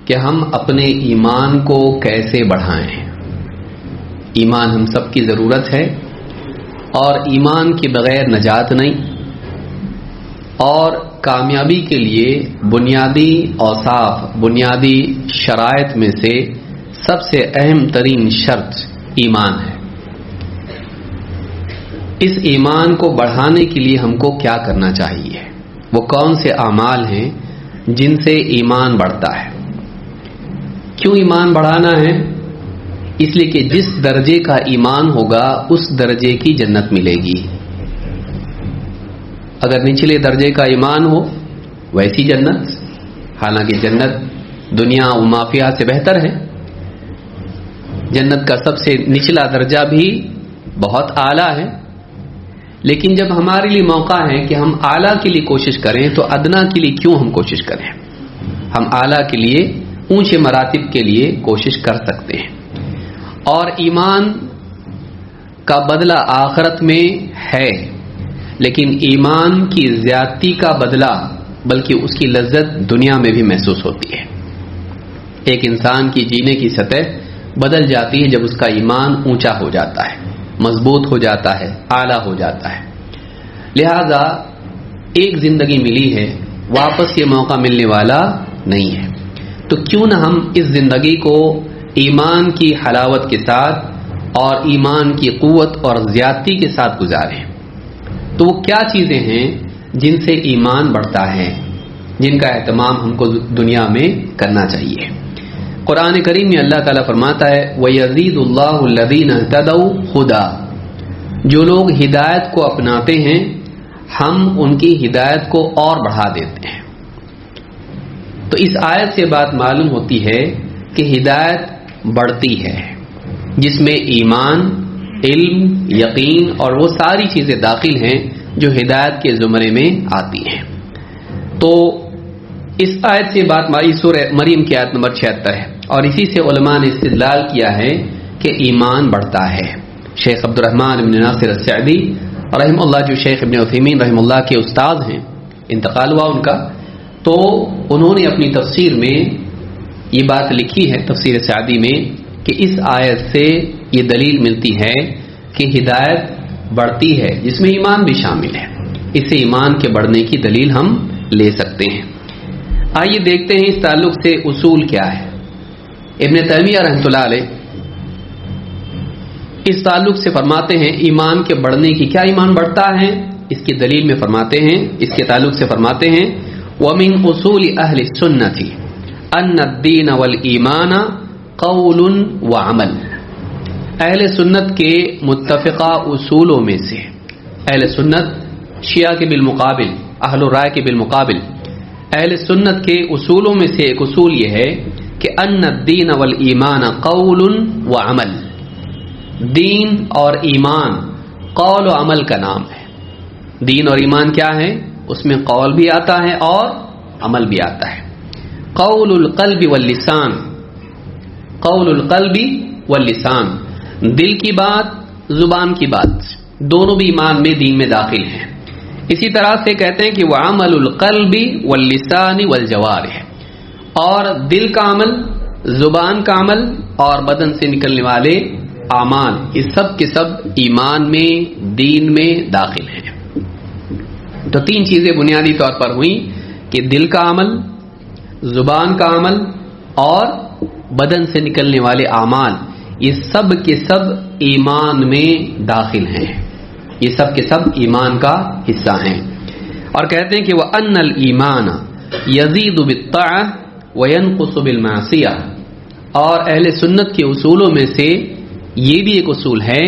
کہ ہم اپنے ایمان کو کیسے بڑھائیں۔ ایمان ہم سب کی ضرورت ہے اور ایمان کے بغیر نجات نہیں، اور کامیابی کے لیے بنیادی اوصاف، بنیادی شرائط میں سے سب سے اہم ترین شرط ایمان ہے۔ اس ایمان کو بڑھانے کے لیے ہم کو کیا کرنا چاہیے؟ وہ کون سے اعمال ہیں جن سے ایمان بڑھتا ہے؟ کیوں ایمان بڑھانا ہے؟ اس لیے کہ جس درجے کا ایمان ہوگا اس درجے کی جنت ملے گی۔ اگر نچلے درجے کا ایمان ہو ویسی جنت، حالانکہ جنت دنیا و ما فیہا سے بہتر ہے، جنت کا سب سے نچلا درجہ بھی بہت اعلیٰ ہے، لیکن جب ہمارے لیے موقع ہے کہ ہم اعلیٰ کے لیے کوشش کریں تو ادنا کے لیے کیوں ہم کوشش کریں؟ ہم اعلیٰ کے لیے، اونچے مراتب کے لیے کوشش کر سکتے ہیں۔ اور ایمان کا بدلہ آخرت میں ہے، لیکن ایمان کی زیادتی کا بدلہ بلکہ اس کی لذت دنیا میں بھی محسوس ہوتی ہے۔ ایک انسان کی جینے کی سطح بدل جاتی ہے جب اس کا ایمان اونچا ہو جاتا ہے، مضبوط ہو جاتا ہے، اعلیٰ ہو جاتا ہے۔ لہذا ایک زندگی ملی ہے، واپس یہ موقع ملنے والا نہیں ہے، تو کیوں نہ ہم اس زندگی کو ایمان کی حلاوت کے ساتھ اور ایمان کی قوت اور زیادتی کے ساتھ گزاریں۔ تو وہ کیا چیزیں ہیں جن سے ایمان بڑھتا ہے، جن کا اہتمام ہم کو دنیا میں کرنا چاہیے؟ قرآن کریم میں اللہ تعالیٰ فرماتا ہے وَيَزِيدُ اللَّهُ الَّذِينَ اهْتَدَوْا هُدًى، جو لوگ ہدایت کو اپناتے ہیں ہم ان کی ہدایت کو اور بڑھا دیتے ہیں۔ تو اس آیت سے بات معلوم ہوتی ہے کہ ہدایت بڑھتی ہے، جس میں ایمان، علم، یقین اور وہ ساری چیزیں داخل ہیں جو ہدایت کے زمرے میں آتی ہیں۔ تو اس آیت سے بات سورہ مریم کی آیت نمبر 76 ہے، اور اسی سے علماء نے استدلال کیا ہے کہ ایمان بڑھتا ہے۔ شیخ عبد الرحمن بن ناصر السعدی رحم اللہ، جو شیخ ابن عثیمین رحم اللہ کے استاد ہیں، انتقال ہوا ان کا، تو انہوں نے اپنی تفسیر میں یہ بات لکھی ہے، تفسیر سعدی میں، کہ اس آیت سے یہ دلیل ملتی ہے کہ ہدایت بڑھتی ہے جس میں ایمان بھی شامل ہے۔ اس سے ایمان کے بڑھنے کی دلیل ہم لے سکتے ہیں۔ آئیے دیکھتے ہیں اس تعلق سے اصول کیا ہے۔ ابن تیمیہ رحمۃ اللہ علیہ اس تعلق سے فرماتے ہیں ایمان کے بڑھنے کی، کیا ایمان بڑھتا ہے، اس کی دلیل میں فرماتے ہیں، اس کے تعلق سے فرماتے ہیں وَمِنْ أُصُولِ أَهْلِ السُّنَّةِ أَنَّ الدِّينَ وَالْإِيمَانَ قَوْلٌ وَعَمَلٌ، اہل سنت کے متفقہ اصولوں میں سے، اہل سنت شیعہ کے بالمقابل، اہل رائے کے بالمقابل، اہل سنت کے اصولوں میں سے ایک اصول یہ ہے کہ ان الدین والایمان قول وعمل، دین اور ایمان قول و عمل کا نام ہے۔ دین اور ایمان کیا ہے؟ اس میں قول بھی آتا ہے اور عمل بھی آتا ہے۔ قول القلب واللسان، قول القلب واللسان، دل کی بات، زبان کی بات، دونوں بھی ایمان میں، دین میں داخل ہیں۔ اسی طرح سے کہتے ہیں کہ وعمل القلب واللسان والجوارح، اور دل کا عمل، زبان کا عمل اور بدن سے نکلنے والے اعمال، یہ سب کے سب ایمان میں، دین میں داخل ہیں۔ تو تین چیزیں بنیادی طور پر ہوئیں کہ دل کا عمل، زبان کا عمل اور بدن سے نکلنے والے اعمال، یہ سب کے سب ایمان میں داخل ہیں، یہ سب کے سب ایمان کا حصہ ہیں۔ اور کہتے ہیں کہ وَأَنَّ الْإِيمَانَ يَزِيدُ بِالطَّاعَةِ وَيَنْقُصُ بِالْمَعْصِيَةِ، اور اہل سنت کے اصولوں میں سے یہ بھی ایک اصول ہے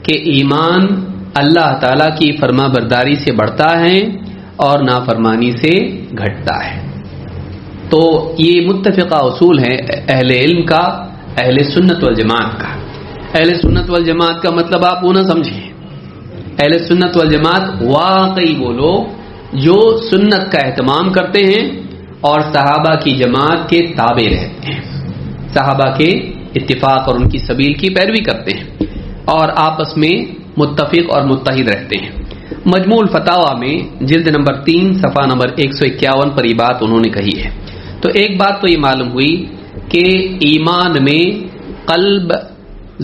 کہ ایمان اللہ تعالیٰ کی فرما برداری سے بڑھتا ہے اور نافرمانی سے گھٹتا ہے۔ تو یہ متفقہ اصول ہے اہل علم کا، اہل سنت والجماعت کا۔ اہل سنت والجماعت کا مطلب آپ وہ نہ سمجھیں، اہل سنت والجماعت واقعی وہ لوگ جو سنت کا اہتمام کرتے ہیں اور صحابہ کی جماعت کے تابع رہتے ہیں، صحابہ کے اتفاق اور ان کی سبیل کی پیروی کرتے ہیں اور آپس میں متفق اور متحد رہتے ہیں۔ مجموع الفتاوی میں جلد نمبر 3 صفحہ نمبر 151 پر یہ بات انہوں نے کہی ہے۔ تو ایک بات تو یہ معلوم ہوئی کہ ایمان میں قلب،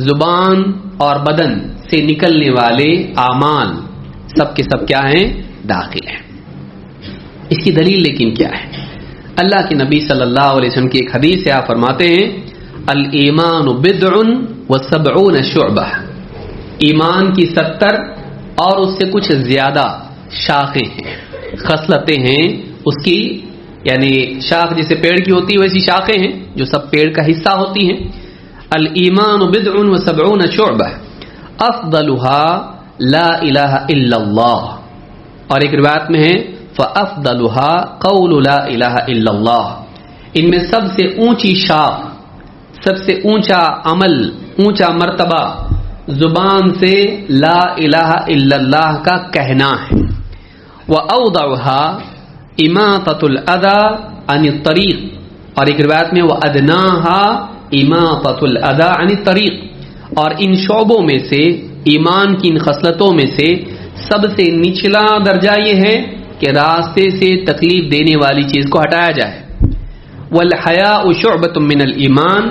زبان اور بدن سے نکلنے والے اعمال سب کے سب کیا ہیں؟ داخل ہیں۔ اس کی دلیل لیکن کیا ہے؟ اللہ کے نبی صلی اللہ علیہ وسلم کی ایک حدیث ہے، آپ فرماتے ہیں الایمان بضع و70 شعبہ، ایمان کی 70 اور اس سے کچھ زیادہ شاخیں ہیں، خصلتیں ہیں اس کی، یعنی شاخ جیسے پیڑ کی ہوتی ہے ویسی شاخیں ہیں جو سب پیڑ کا حصہ ہوتی ہیں۔ الایمان بضع و70 شعبہ افضلها لا الہ الا اللہ، اور ایک روایت میں ہے فافضلها قول لا الہ الا اللہ، ان میں سب سے اونچی شاخ، سب سے اونچا عمل، اونچا مرتبہ زبان سے لا الہ الا اللہ کا کہنا ہے۔ وأوضعها اماطۃ الاذى عن الطریق، اور ایک روایت میں وادناها اماطۃ الاذى عن الطریق، اور ان شعبوں میں سے، ایمان کی ان خصلتوں میں سے سب سے نچلا درجہ یہ ہے کہ راستے سے تکلیف دینے والی چیز کو ہٹایا جائے۔ والحیاء شعبۃ من الایمان،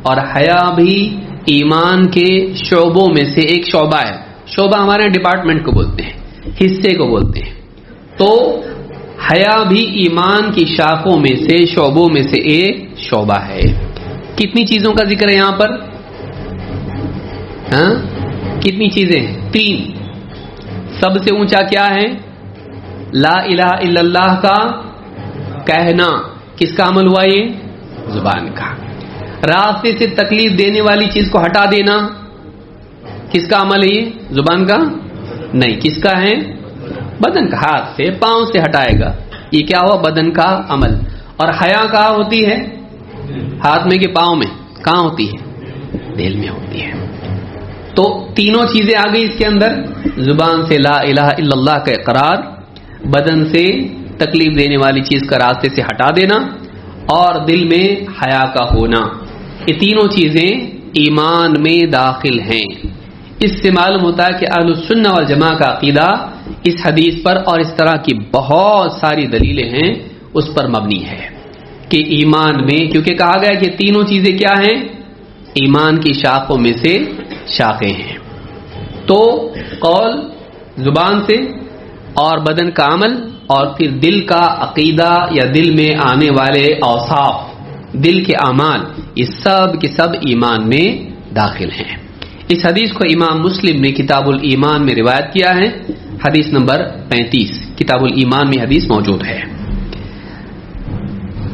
اور حیا بھی ایمان کے شعبوں میں سے ایک شعبہ ہے۔ شعبہ ہمارے ڈپارٹمنٹ کو بولتے ہیں، حصے کو بولتے ہیں۔ تو حیا بھی ایمان کی شاخوں میں سے، شعبوں میں سے ایک شعبہ ہے۔ کتنی چیزوں کا ذکر ہے یہاں پر؟ ہاں کتنی چیزیں ہیں؟ 3۔ سب سے اونچا کیا ہے؟ لا الہ الا اللہ کا کہنا، کس کا عمل ہوا؟ یہ زبان کا۔ راستے سے تکلیف دینے والی چیز کو ہٹا دینا، کس کا عمل ہے؟ یہ زبان کا نہیں، کس کا ہے؟ بدن کا، ہاتھ سے، پاؤں سے ہٹائے گا، یہ کیا ہوا؟ بدن کا عمل۔ اور حیا کہاں ہوتی ہے؟ ہاتھ میں کہ پاؤں میں؟ کہاں ہوتی ہے؟ دل میں ہوتی ہے۔ تو تینوں چیزیں آ گئی اس کے اندر، زبان سے لا الہ الا اللہ کا اقرار، بدن سے تکلیف دینے والی چیز کا راستے سے ہٹا دینا، اور دل میں حیا کا ہونا۔ یہ تینوں چیزیں ایمان میں داخل ہیں۔ اس سے معلوم ہوتا ہے کہ اہل السنہ والجماعہ کا عقیدہ اس حدیث پر اور اس طرح کی بہت ساری دلیلیں ہیں اس پر مبنی ہے کہ ایمان میں، کیونکہ کہا گیا کہ تینوں چیزیں کیا ہیں؟ ایمان کی شاخوں میں سے شاخیں ہیں۔ تو قول زبان سے، اور بدن کا عمل، اور پھر دل کا عقیدہ یا دل میں آنے والے اوصاف، دل کے اعمال، یہ سب کے سب ایمان میں داخل ہیں۔ اس حدیث کو امام مسلم نے کتاب الایمان میں روایت کیا ہے، حدیث نمبر 35 کتاب الایمان میں حدیث موجود ہے۔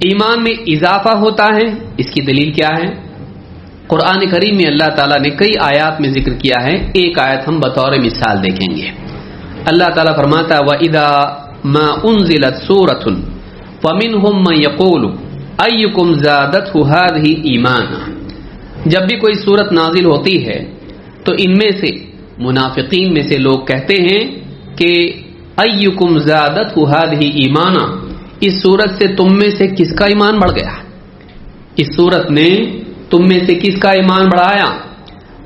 ایمان میں اضافہ ہوتا ہے، اس کی دلیل کیا ہے؟ قرآن کریم میں اللہ تعالیٰ نے کئی آیات میں ذکر کیا ہے، ایک آیت ہم بطور مثال دیکھیں گے۔ اللہ تعالیٰ فرماتا ہے وَإِذَا مَا أُنزِلَتْ سُورَةٌ فَمِنْهُمْ مَنْ يَقُولُ أَيُّكُمْ زَادَتْهُ هَذِهِ إِيمَانًا، جب بھی کوئی سورت نازل ہوتی ہے تو ان میں سے، منافقین میں سے لوگ کہتے ہیں کہ أَيُّكُمْ زَادَتْهُ هَذِهِ إِيمَانًا، اس سورت سے تم میں سے کس کا ایمان بڑھ گیا؟ اس سورت نے تم میں سے کس کا ایمان بڑھایا؟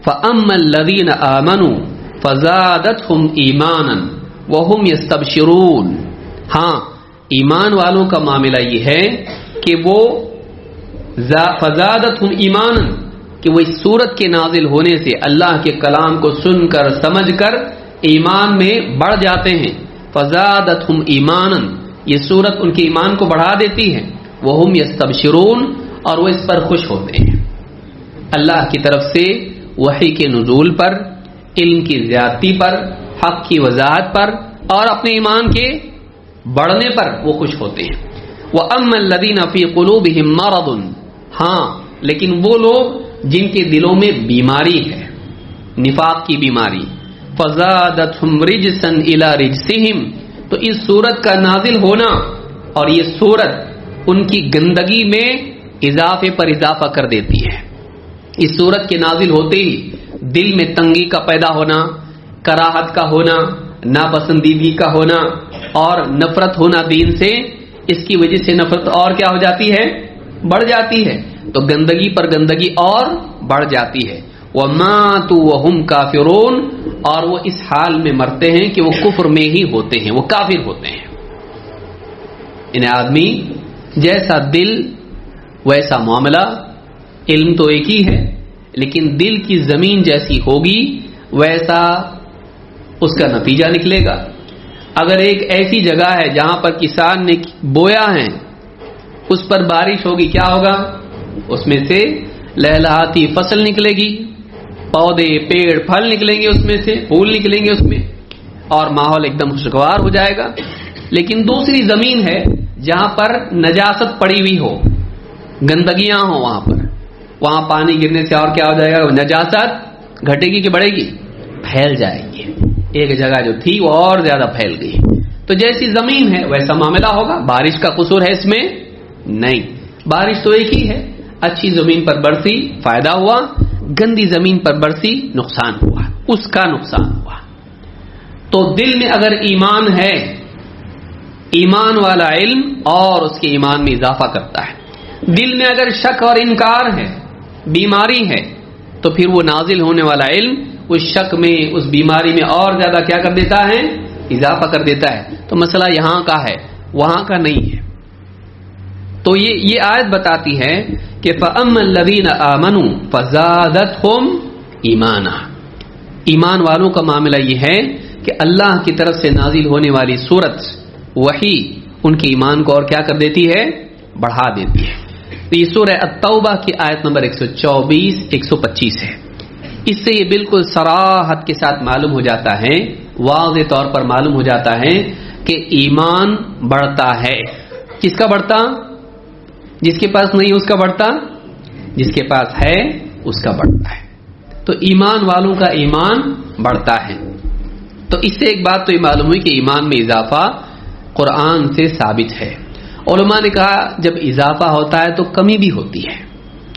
فَأَمَّا الَّذِينَ آمَنُوا فَزَادَتْهُمْ إِيمَانًا وَهُمْ يَسْتَبْشِرُونَ، ہاں ایمان والوں کا معاملہ یہ ہے کہ وہ فَزَادَتْهُمْ إِيمَانًا، کہ وہ اس سورت کے نازل ہونے سے، اللہ کے کلام کو سن کر سمجھ کر ایمان میں بڑھ جاتے ہیں۔ فَزَادَتْهُمْ إِيمَانًا، یہ سورت ان کے ایمان کو بڑھا دیتی ہے۔ وَهُمْ يَسْتَبْشِرُونَ، اور وہ اس پر خوش ہوتے ہیں۔ اللہ کی طرف سے وحی کے نزول پر، علم کی زیادتی پر، حق کی وضاحت پر، اور اپنے ایمان کے بڑھنے پر وہ خوش ہوتے ہیں۔ وَأَمَّا الَّذِينَ فِي قُلُوبِهِم مَّرَضٌ، ہاں لیکن وہ لوگ جن کے دلوں میں بیماری ہے، نفاق کی بیماری، فَزَادَتْهُمْ رِجْسًا إِلَى رِجْسِهِمْ، تو اس سورت کا نازل ہونا اور یہ سورت ان کی گندگی میں اضافے پر اضافہ کر دیتی ہے۔ اس سورت کے نازل ہوتے ہی دل میں تنگی کا پیدا ہونا، کراہت کا ہونا، ناپسندیدگی کا ہونا، اور نفرت ہونا دین سے، اس کی وجہ سے نفرت اور کیا ہو جاتی ہے؟ بڑھ جاتی ہے۔ تو گندگی پر گندگی اور بڑھ جاتی ہے۔ وَمَاتُوا وَهُمْ كَافِرُونَ، اور وہ اس حال میں مرتے ہیں کہ وہ کفر میں ہی ہوتے ہیں، وہ کافر ہوتے ہیں۔ انہیں آدمی جیسا دل ویسا معاملہ. علم تو ایک ہی ہے لیکن دل کی زمین جیسی ہوگی ویسا اس کا نتیجہ نکلے گا. اگر ایک ایسی جگہ ہے جہاں پر کسان نے بویا ہے, اس پر بارش ہوگی, کیا ہوگا؟ اس میں سے لہلہاتی فصل نکلے گی, پودے پیڑ پھل نکلیں گے, اس میں سے پھول نکلیں گے اس میں, اور ماحول ایک دم خوشگوار ہو جائے گا. لیکن دوسری زمین ہے جہاں پر نجاست پڑی ہوئی ہو, گندگیاں ہوں وہاں پانی گرنے سے اور کیا ہو جائے گا؟ نجاست گھٹے گی کہ بڑھے گی؟ پھیل جائے گی. ایک جگہ جو تھی وہ اور زیادہ پھیل گئی. تو جیسی زمین ہے ویسا معاملہ ہوگا. بارش کا قصور ہے اس میں؟ نہیں, بارش تو ایک ہی ہے. اچھی زمین پر برسی فائدہ ہوا, گندی زمین پر برسی نقصان ہوا, اس کا نقصان ہوا. تو دل میں اگر ایمان ہے, ایمان والا علم اور اس کے ایمان میں اضافہ کرتا ہے. دل میں اگر شک اور انکار ہے, بیماری ہے, تو پھر وہ نازل ہونے والا علم اس شک میں, اس بیماری میں اور زیادہ کیا کر دیتا ہے؟ اضافہ کر دیتا ہے. تو مسئلہ یہاں کا ہے, وہاں کا نہیں ہے. تو یہ آیت بتاتی ہے کہ فَأَمَّا الَّذِينَ آمَنُوا فَزَادَتْهُمْ ایمانا. ایمان والوں کا معاملہ یہ ہے کہ اللہ کی طرف سے نازل ہونے والی سورت وحی ان کے ایمان کو اور کیا کر دیتی ہے؟ بڑھا دیتی ہے. تو یہ سورہ التوبہ کی آیت نمبر 124-125 ہے. اس سے یہ بالکل صراحت کے ساتھ معلوم ہو جاتا ہے, واضح طور پر معلوم ہو جاتا ہے کہ ایمان بڑھتا ہے. کس کا بڑھتا؟ جس کے پاس نہیں اس کا بڑھتا, جس کے پاس ہے اس کا بڑھتا ہے. تو ایمان والوں کا ایمان بڑھتا ہے. تو اس سے ایک بات تو یہ معلوم ہوئی کہ ایمان میں اضافہ قرآن سے ثابت ہے. علماء نے کہا جب اضافہ ہوتا ہے تو کمی بھی ہوتی ہے,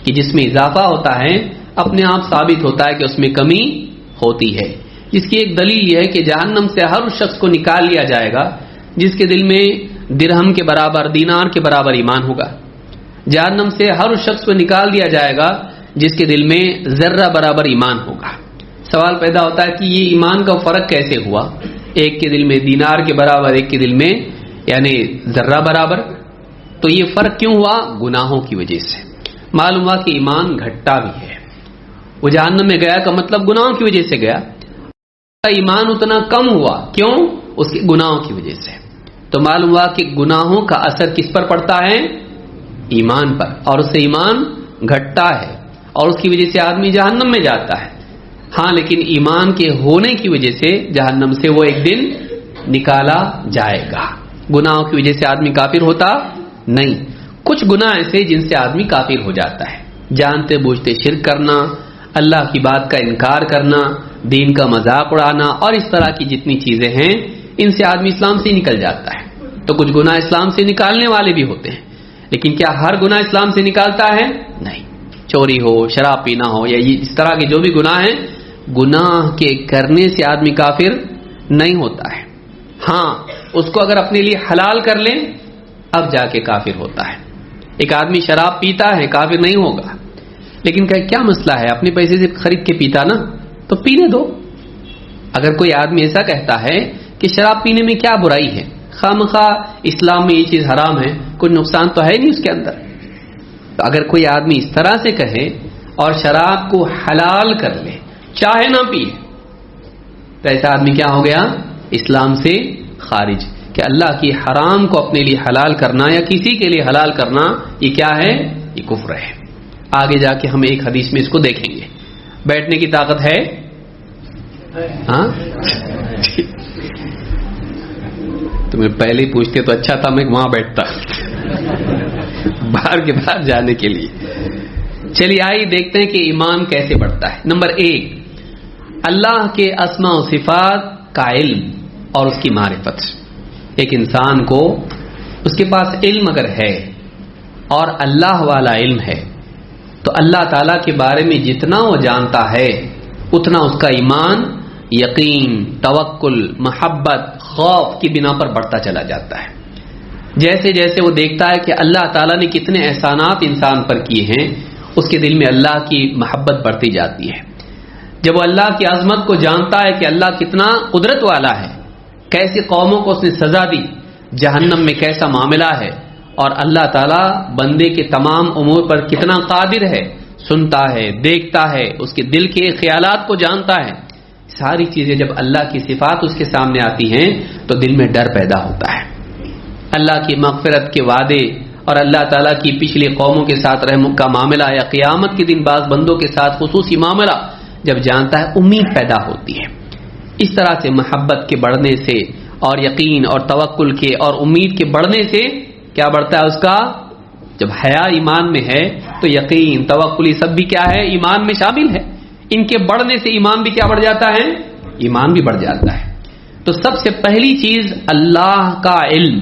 کہ جس میں اضافہ ہوتا ہے اپنے آپ ثابت ہوتا ہے کہ اس میں کمی ہوتی ہے. جس کی ایک دلیل یہ ہے کہ جہنم سے ہر اس شخص کو نکال لیا جائے گا جس کے دل میں درہم کے برابر, دینار کے برابر ایمان ہوگا. جہنم سے ہر اس شخص کو نکال دیا جائے گا جس کے دل میں ذرہ برابر ایمان ہوگا. سوال پیدا ہوتا ہے کہ یہ ایمان کا فرق کیسے ہوا؟ ایک کے دل میں دینار کے برابر, ایک کے دل میں یعنی ذرہ برابر. تو یہ فرق کیوں ہوا؟ گناہوں کی وجہ سے. معلوم ہوا کہ ایمان گھٹتا بھی ہے. وہ جہنم میں گیا کا مطلب گناہوں کی وجہ سے گیا. ایمان اتنا کم ہوا, کیوں؟ اس کے گناہوں کی وجہ سے. تو معلوم ہوا کہ گناہوں کا اثر کس پر پڑتا ہے؟ ایمان پر. اور اس سے ایمان گھٹتا ہے اور اس کی وجہ سے آدمی جہنم میں جاتا ہے. ہاں لیکن ایمان کے ہونے کی وجہ سے جہنم سے وہ ایک دن نکالا جائے گا. گناہوں کی وجہ سے آدمی کافر ہوتا نہیں. کچھ گناہ ایسے جن سے آدمی کافر ہو جاتا ہے, جانتے بوجھتے شرک کرنا, اللہ کی بات کا انکار کرنا, دین کا مذاق اڑانا, اور اس طرح کی جتنی چیزیں ہیں ان سے آدمی اسلام سے نکل جاتا ہے. تو کچھ گناہ اسلام سے نکالنے والے بھی ہوتے ہیں, لیکن کیا ہر گناہ اسلام سے نکالتا ہے؟ نہیں. چوری ہو, شراب پینا ہو, یا اس طرح کے جو بھی گناہ ہیں, گناہ کے کرنے سے آدمی کافر نہیں ہوتا ہے. ہاں اس کو اگر اپنے لیے حلال کر لیں اب جا کے کافر ہوتا ہے. ایک آدمی شراب پیتا ہے کافر نہیں ہوگا, لیکن کیا مسئلہ ہے, اپنے پیسے سے خرید کے پیتا نا, تو پینے دو. اگر کوئی آدمی ایسا کہتا ہے کہ شراب پینے میں کیا برائی ہے, خامخواہ اسلام میں یہ چیز حرام ہے, کوئی نقصان تو ہے نہیں اس کے اندر. تو اگر کوئی آدمی اس طرح سے کہے اور شراب کو حلال کر لے چاہے نہ پیے, تو ایسا آدمی کیا ہو گیا؟ اسلام سے خارج. کہ اللہ کی حرام کو اپنے لیے حلال کرنا یا کسی کے لیے حلال کرنا, یہ کیا ہے؟ یہ کفر ہے. آگے جا کے ہم ایک حدیث میں اس کو دیکھیں گے. بیٹھنے کی طاقت ہے؟ ہاں تمہیں پہلے ہی پوچھتے تو اچھا تھا, میں وہاں بیٹھتا باہر کے باہر جانے کے لیے. چلیے آئیے دیکھتے ہیں کہ ایمان کیسے بڑھتا ہے. نمبر 1, اللہ کے اسماء و صفات کا علم اور اس کی معرفت. ایک انسان کو اس کے پاس علم اگر ہے اور اللہ والا علم ہے تو اللہ تعالیٰ کے بارے میں جتنا وہ جانتا ہے اتنا اس کا ایمان یقین, توکل, محبت, خوف کی بنا پر بڑھتا چلا جاتا ہے. جیسے جیسے وہ دیکھتا ہے کہ اللہ تعالیٰ نے کتنے احسانات انسان پر کیے ہیں, اس کے دل میں اللہ کی محبت بڑھتی جاتی ہے. جب وہ اللہ کی عظمت کو جانتا ہے کہ اللہ کتنا قدرت والا ہے, کیسی قوموں کو اس نے سزا دی, جہنم میں کیسا معاملہ ہے, اور اللہ تعالیٰ بندے کے تمام امور پر کتنا قادر ہے، سنتا ہے، دیکھتا ہے، اس کے دل کے خیالات کو جانتا ہے. ساری چیزیں جب اللہ کی صفات اس کے سامنے آتی ہیں تو دل میں ڈر پیدا ہوتا ہے. اللہ کی مغفرت کے وعدے اور اللہ تعالیٰ کی پچھلی قوموں کے ساتھ رحم کا معاملہ یا قیامت کے دن بعض بندوں کے ساتھ خصوصی معاملہ جب جانتا ہے، امید پیدا ہوتی ہے. اس طرح سے محبت کے بڑھنے سے اور یقین اور توکل کے اور امید کے بڑھنے سے کیا بڑھتا ہے اس کا؟ جب حیا ایمان میں ہے تو یقین، توکل، یہ سب بھی کیا ہے؟ ایمان میں شامل ہے. ان کے بڑھنے سے ایمان بھی کیا بڑھ جاتا ہے؟ ایمان بھی بڑھ جاتا ہے. تو سب سے پہلی چیز اللہ کا علم،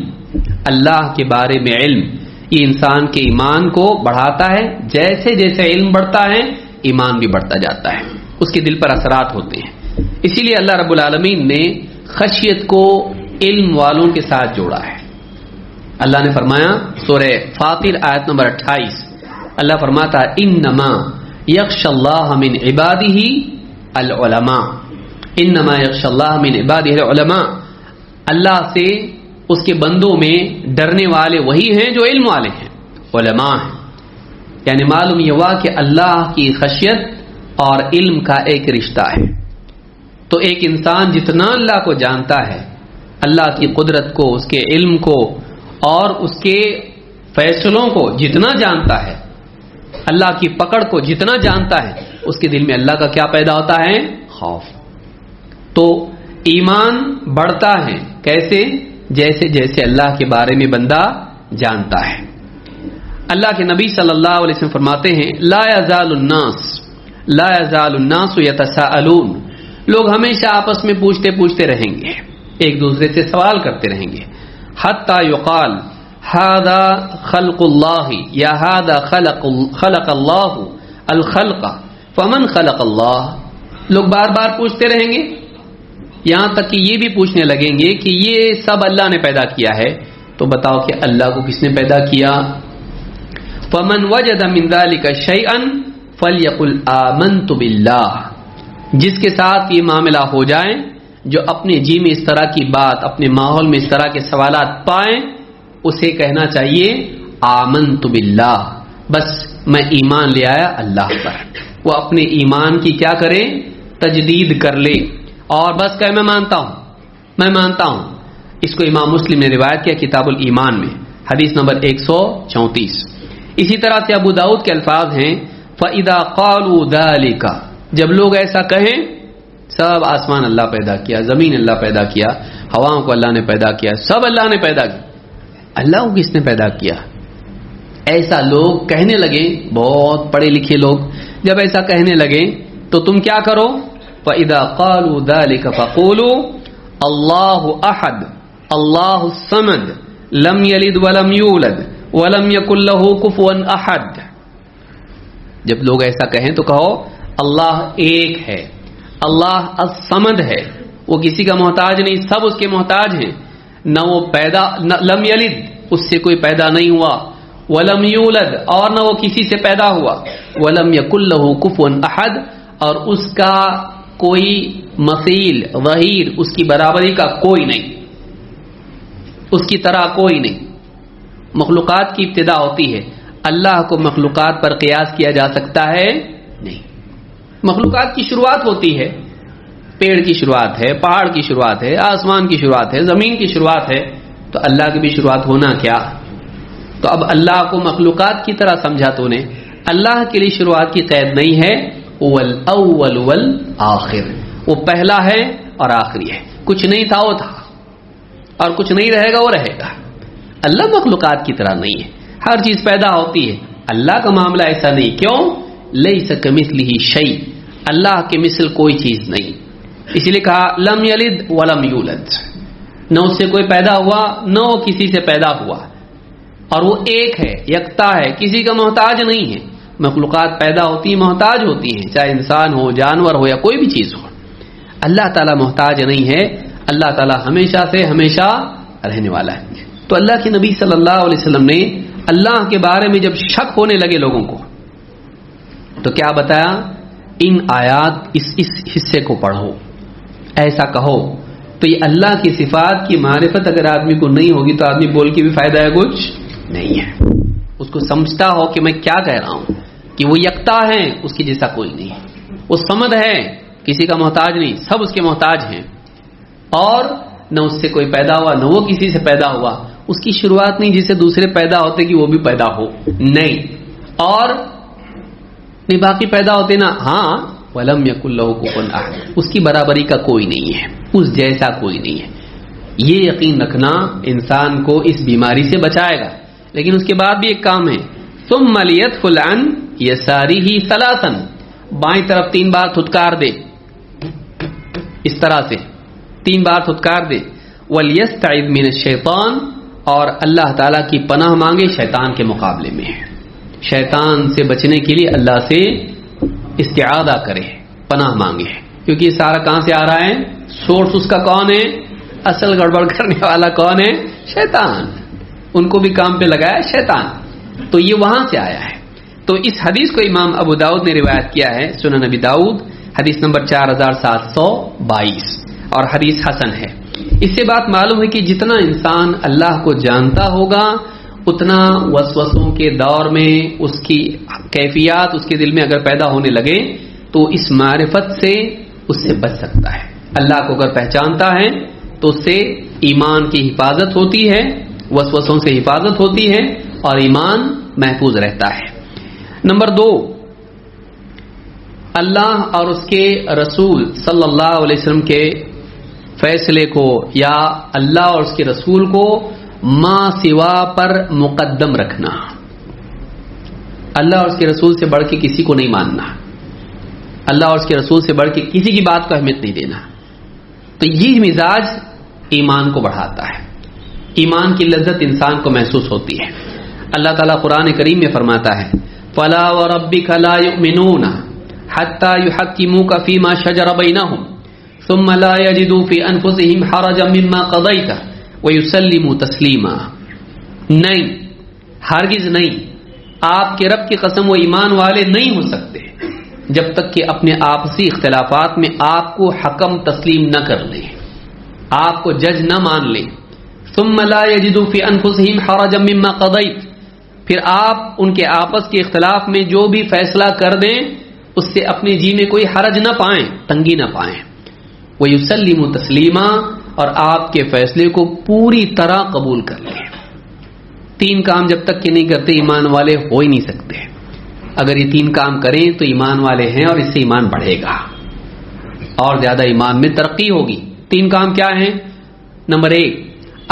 اللہ کے بارے میں علم، یہ انسان کے ایمان کو بڑھاتا ہے. جیسے جیسے علم بڑھتا ہے ایمان بھی بڑھتا جاتا ہے، اس کے دل پر اثرات ہوتے ہیں. اسی لیے اللہ رب العالمین نے خشیت کو علم والوں کے ساتھ جوڑا ہے. اللہ نے فرمایا سورہ فاطر آیت نمبر 28، اللہ فرماتا ہے انما یخشی اللہ من عبادہ العلماء، انما یخشی اللہ من عبادہ العلماء. اللہ سے اس کے بندوں میں ڈرنے والے وہی ہیں جو علم والے ہیں، علماء ہیں. یعنی معلوم یہ ہوا کہ اللہ کی خشیت اور علم کا ایک رشتہ ہے. تو ایک انسان جتنا اللہ کو جانتا ہے، اللہ کی قدرت کو، اس کے علم کو اور اس کے فیصلوں کو جتنا جانتا ہے، اللہ کی پکڑ کو جتنا جانتا ہے، اس کے دل میں اللہ کا کیا پیدا ہوتا ہے؟ خوف. تو ایمان بڑھتا ہے کیسے؟ جیسے جیسے اللہ کے بارے میں بندہ جانتا ہے. اللہ کے نبی صلی اللہ علیہ وسلم فرماتے ہیں لا یزال الناس یتساءلون، لوگ ہمیشہ آپس میں پوچھتے رہیں گے، ایک دوسرے سے سوال کرتے رہیں گے. حتی یقال ھذا خلق اللہ یا ھذا خلق اللہ الخلق فمن خلق اللہ. لوگ بار بار پوچھتے رہیں گے، یہاں تک کہ یہ بھی پوچھنے لگیں گے کہ یہ سب اللہ نے پیدا کیا ہے، تو بتاؤ کہ اللہ کو کس نے پیدا کیا؟ فمن وجد من ذلك شيئا فليقل آمنت باللہ. جس کے ساتھ یہ معاملہ ہو جائے، جو اپنے جی میں اس طرح کی بات، اپنے ماحول میں اس طرح کے سوالات پائیں، اسے کہنا چاہیے آمنت باللہ، بس میں ایمان لے آیا اللہ پر. وہ اپنے ایمان کی کیا کرے؟ تجدید کر لے اور بس کہ میں مانتا ہوں. اس کو امام مسلم نے روایت کیا کتاب الایمان میں، حدیث نمبر 134. اسی طرح سے ابو داؤد کے الفاظ ہیں فَإِذَا قَالُوا ذَلِكَ، جب لوگ ایسا کہیں، سب آسمان اللہ پیدا کیا، زمین اللہ پیدا کیا، ہواؤں کو اللہ نے پیدا کیا، سب اللہ نے پیدا کیا، اللہ کو کس نے پیدا کیا؟ ایسا لوگ کہنے لگے، بہت پڑھے لکھے لوگ جب ایسا کہنے لگے تو تم کیا کرو؟ فَإِذَا قَالُوا ذَلِكَ فَقُولُوا اللَّهُ أَحَدٌ اللَّهُ الصَّمَدُ لَمْ يَلِدْ وَلَمْ يُولَدْ وَلَمْ يَكُنْ لَهُ كُفُوًا أَحَدٌ. جب لوگ ایسا کہیں تو کہو اللہ ایک ہے، اللہ الصمد ہے، وہ کسی کا محتاج نہیں، سب اس کے محتاج ہیں. نہ وہ پیدا، لم یلد، اس سے کوئی پیدا نہیں ہوا، ولم یولد، اور نہ وہ کسی سے پیدا ہوا، ولم یکن لہ کفوا احد، اور اس کا کوئی مثیل، ظہیر، اس کی برابری کا کوئی نہیں، اس کی طرح کوئی نہیں. مخلوقات کی ابتدا ہوتی ہے، اللہ کو مخلوقات پر قیاس کیا جا سکتا ہے؟ نہیں. مخلوقات کی شروعات ہوتی ہے، پیڑ کی شروعات ہے، پہاڑ کی شروعات ہے، آسمان کی شروعات ہے، زمین کی شروعات ہے، تو اللہ کی بھی شروعات ہونا کیا؟ تو اب اللہ کو مخلوقات کی طرح سمجھا تو نے، اللہ کے لیے شروعات کی قید نہیں ہے. هو الاول والآخر، وہ پہلا ہے اور آخری ہے. کچھ نہیں تھا وہ تھا، اور کچھ نہیں رہے گا وہ رہے گا. اللہ مخلوقات کی طرح نہیں ہے، ہر چیز پیدا ہوتی ہے. اللہ کا معاملہ ایسا نہیں. کیوں؟ لیس کمثلہ شیء، اللہ کے مثل کوئی چیز نہیں. اسی لیے کہا لم یلد ولم یولد، نہ اس سے کوئی پیدا ہوا نہ وہ کسی سے پیدا ہوا، اور وہ ایک ہے، یکتا ہے، کسی کا محتاج نہیں ہے. مخلوقات پیدا ہوتی ہیں، محتاج ہوتی ہیں، چاہے انسان ہو، جانور ہو، یا کوئی بھی چیز ہو. اللہ تعالیٰ محتاج نہیں ہے، اللہ تعالیٰ ہمیشہ سے ہمیشہ رہنے والا ہے. تو اللہ کے نبی صلی اللہ علیہ وسلم نے اللہ کے بارے میں جب شک ہونے لگے لوگوں کو، تو کیا بتایا؟ ان آیات اس حصے کو پڑھو، ایسا کہو. تو یہ اللہ کی صفات کی معرفت اگر آدمی کو نہیں ہوگی تو آدمی بول کے بھی فائدہ ہے کچھ نہیں ہے. اس کو سمجھتا ہو کہ میں کیا کہہ رہا ہوں کہ وہ یکتا ہے، اس کی جیسا کوئی نہیں. وہ صمد ہے، کسی کا محتاج نہیں، سب اس کے محتاج ہیں. اور نہ اس سے کوئی پیدا ہوا نہ وہ کسی سے پیدا ہوا. اس کی شروعات نہیں جسے دوسرے پیدا ہوتے کہ وہ بھی پیدا ہو، نہیں. اور نہیں باقی پیدا ہوتے نا، ہاں وَلَمْ يَكُنْ لَهُ كُفُوًا أَحَدٌ، اس کی برابری کا کوئی نہیں ہے، اس جیسا کوئی نہیں ہے. یہ یقین رکھنا انسان کو اس بیماری سے بچائے گا. لیکن اس کے بعد بھی ایک کام ہے، ثُمَّ لِيَدْخُلْ عَنْ يَسَارِهِ ثَلَاثًا، بائیں طرف 3 بار تھتکار دے، اس طرح سے 3 بار تھتکار دے. وَلْيَسْتَعِذْ مِنَ الشَّيْطَانِ، اور اللہ تعالیٰ کی پناہ مانگے شیطان کے مقابلے میں. شیطان سے بچنے کے لیے اللہ سے استعاذہ کرے، پناہ مانگے. کیونکہ یہ سارا کہاں سے آ رہا ہے؟ سورس اس کا کون ہے؟ اصل گڑبڑ کرنے والا کون ہے؟ شیطان. ان کو بھی کام پہ لگایا شیطان، تو یہ وہاں سے آیا ہے. تو اس حدیث کو امام ابو داؤد نے روایت کیا ہے، سنن ابی داؤد حدیث نمبر 4722، اور حدیث حسن ہے. اس سے بات معلوم ہے کہ جتنا انسان اللہ کو جانتا ہوگا اتنا وسوسوں کے دور میں اس کی کیفیات اس کے دل میں اگر پیدا ہونے لگے تو اس معرفت سے اس سے بچ سکتا ہے. اللہ کو اگر پہچانتا ہے تو اس سے ایمان کی حفاظت ہوتی ہے، وسوسوں سے حفاظت ہوتی ہے، اور ایمان محفوظ رہتا ہے. نمبر 2، اللہ اور اس کے رسول صلی اللہ علیہ وسلم کے فیصلے کو یا اللہ اور اس کے رسول کو ما سوا پر مقدم رکھنا. اللہ اور اس کے رسول سے بڑھ کے کسی کو نہیں ماننا، اللہ اور اس کے رسول سے بڑھ کے کسی کی بات کو اہمیت نہیں دینا. تو یہ مزاج ایمان کو بڑھاتا ہے، ایمان کی لذت انسان کو محسوس ہوتی ہے. اللہ تعالیٰ قرآن کریم میں فرماتا ہے فَلَا وَرَبِّكَ لَا يُؤْمِنُونَ حَتَّى يُحَكِّمُوكَ فِي مَا شَجَرَ بَيْنَهُمْ ثُمَّ لَا يَجِدُوا فِي أَنفُسِهِمْ حَرَجًا مِّمَّا قَضَيْتَ وَيُسَلِّمُوا تَسْلِيمًا. نہیں، ہرگز نہیں، آپ کے رب کی قسم وہ ایمان والے نہیں ہو سکتے جب تک کہ اپنے آپسی اختلافات میں آپ کو حکم تسلیم نہ کر لیں، آپ کو جج نہ مان لیں. ثم لا يجدوا في انفسهم حرجا مما قضيت، پھر آپ ان کے آپس کے اختلاف میں جو بھی فیصلہ کر دیں اس سے اپنے جی میں کوئی حرج نہ پائیں، تنگی نہ پائیں. وَيُسَلِّمُوا تَسْلِيمًا، اور آپ کے فیصلے کو پوری طرح قبول کر لیں. 3 کام جب تک کہ نہیں کرتے ایمان والے ہو ہی نہیں سکتے. اگر یہ 3 کام کریں تو ایمان والے ہیں، اور اس سے ایمان بڑھے گا اور زیادہ ایمان میں ترقی ہوگی. 3 کام کیا ہیں؟ نمبر 1،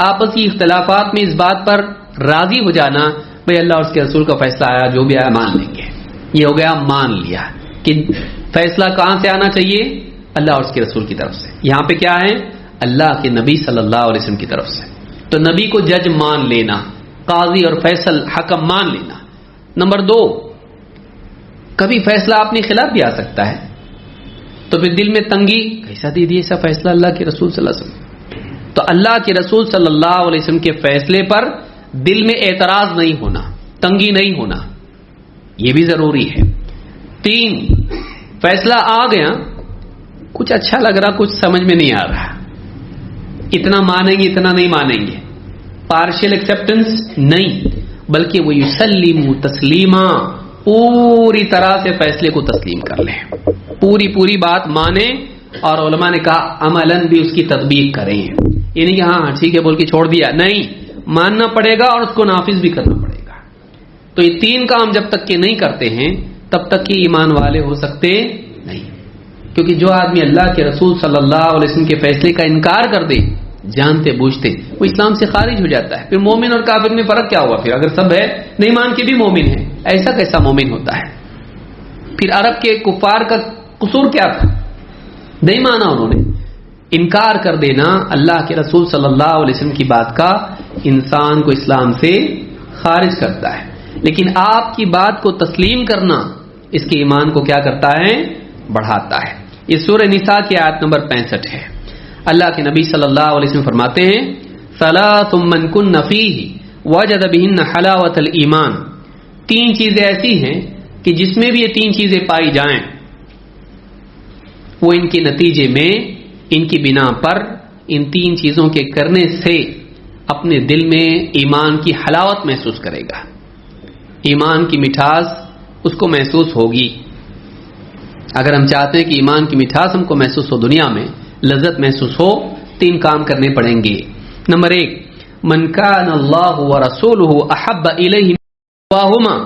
آپسی اختلافات میں اس بات پر راضی ہو جانا بھئی اللہ اور اس کے رسول کا فیصلہ آیا، جو بھی آیا مان لیں گے. یہ ہو گیا مان لیا کہ فیصلہ کہاں سے آنا چاہیے؟ اللہ اور اس کے رسول کی طرف سے. یہاں پہ کیا ہے؟ اللہ کے نبی صلی اللہ علیہ وسلم کی طرف سے. تو نبی کو جج مان لینا، قاضی اور فیصل حکم مان لینا. نمبر 2، کبھی فیصلہ اپنے خلاف بھی آ سکتا ہے تو پھر دل میں تنگی، کیسا دے دیے ایسا فیصلہ اللہ کے رسول صلی اللہ علیہ وسلم. تو اللہ کے رسول صلی اللہ علیہ وسلم کے فیصلے پر دل میں اعتراض نہیں ہونا، تنگی نہیں ہونا، یہ بھی ضروری ہے. 3، فیصلہ آ گیا، کچھ اچھا لگ رہا، کچھ سمجھ میں نہیں آ رہا، اتنا مانیں گے اتنا نہیں مانیں گے، پارشل ایکسپٹنس نہیں، بلکہ وہ یسلموا تسلیما، پوری طرح سے فیصلے کو تسلیم کر لیں، پوری بات مانیں، اور علماء نے کہا عملاً بھی اس کی تطبیق کریں. یہ نہیں کہ ہاں ٹھیک ہے بول کے چھوڑ دیا، نہیں، ماننا پڑے گا اور اس کو نافذ بھی کرنا پڑے گا. تو یہ 3 کام جب تک کہ نہیں کرتے ہیں تب تک کہ ایمان والے ہو سکتے نہیں. کیونکہ جو آدمی اللہ کے رسول صلی اللہ علیہ وسلم کے فیصلے کا انکار کر دے جانتے بوجھتے، وہ اسلام سے خارج ہو جاتا ہے. پھر مومن اور کافر میں فرق کیا ہوا؟ پھر اگر سب ہے نہیں مان کے بھی مومن ہے، ایسا کیسا مومن ہوتا ہے؟ پھر عرب کے کفار کا قصور کیا تھا؟ نہیں مانا انہوں نے. انکار کر دینا اللہ کے رسول صلی اللہ علیہ وسلم کی بات کا انسان کو اسلام سے خارج کرتا ہے. لیکن آپ کی بات کو تسلیم کرنا اس کے ایمان کو کیا کرتا ہے؟ بڑھاتا ہے. یہ سورہ نساء کی آیت نمبر 65 ہے. اللہ کے نبی صلی اللہ علیہ وسلم فرماتے ہیں ثلاث من کن فیہ وجد بہن حلاوۃ الایمان. 3 چیزیں ایسی ہیں کہ جس میں بھی یہ 3 چیزیں پائی جائیں وہ ان کے نتیجے میں، ان کی بنا پر، ان 3 چیزوں کے کرنے سے اپنے دل میں ایمان کی حلاوت محسوس کرے گا، ایمان کی مٹھاس اس کو محسوس ہوگی۔ اگر ہم چاہتے ہیں کہ ایمان کی مٹھاس ہم کو محسوس ہو، دنیا میں لذت محسوس ہو، 3 کام کرنے پڑیں گے۔ نمبر 1، من کان اللہ ورسولہ احب الیہ من سواہما۔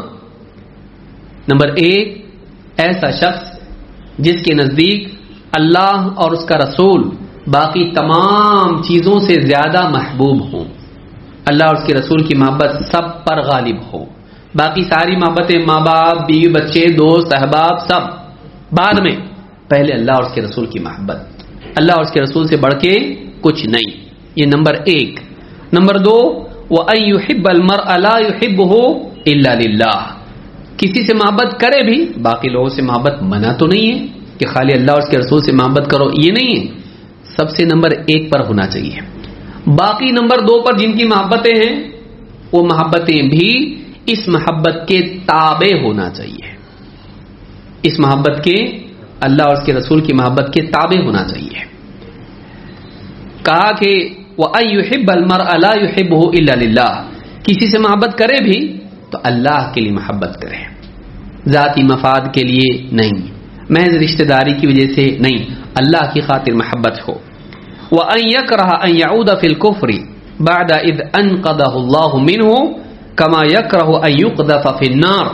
نمبر 1، ایسا شخص جس کے نزدیک اللہ اور اس کا رسول باقی تمام چیزوں سے زیادہ محبوب ہوں، اللہ اور اس کے رسول کی محبت سب پر غالب ہو، باقی ساری محبتیں ماں باپ، بیوی بچے، دوست، احباب سب بعد میں، پہلے اللہ اور اس کے رسول کی محبت، اللہ اور اس کے رسول سے بڑھ کے کچھ نہیں، یہ نمبر 1۔ نمبر 2، وَأَن يُحِبَّ الْمَرْءَ لَا يُحِبُّهُ إِلَّا لِلَّهِ، کسی سے محبت کرے بھی، باقی لوگوں سے محبت منع تو نہیں ہے کہ خالی اللہ اور اس کے رسول سے محبت کرو، یہ نہیں ہے، سب سے نمبر 1 پر ہونا چاہیے۔ باقی نمبر 2 پر جن کی محبتیں ہیں وہ محبتیں بھی اس محبت کے تابع ہونا چاہیے، اس محبت کے، اللہ اور اس کے رسول کی محبت کے تابع ہونا چاہیے۔ کہا کہ وَأَن يُحِبَّ الْمَرْءَ لَا يُحِبُّهُ إِلَّا لِلَّهِ، کسی سے محبت کرے بھی تو اللہ کے لیے محبت کرے، ذاتی مفاد کے لیے نہیں، محض رشتہ داری کی وجہ سے نہیں، اللہ کی خاطر محبت ہو۔ وَأَن يَكْرَهَ أَن يَعُودَ فِي الْكُفْرِ بَعْدَ إِذْ أَنْقَذَهُ اللَّهُ مِنْهُ كَمَا يَكْرَهُ أَن يُقْذَفَ فِي النَّارِ،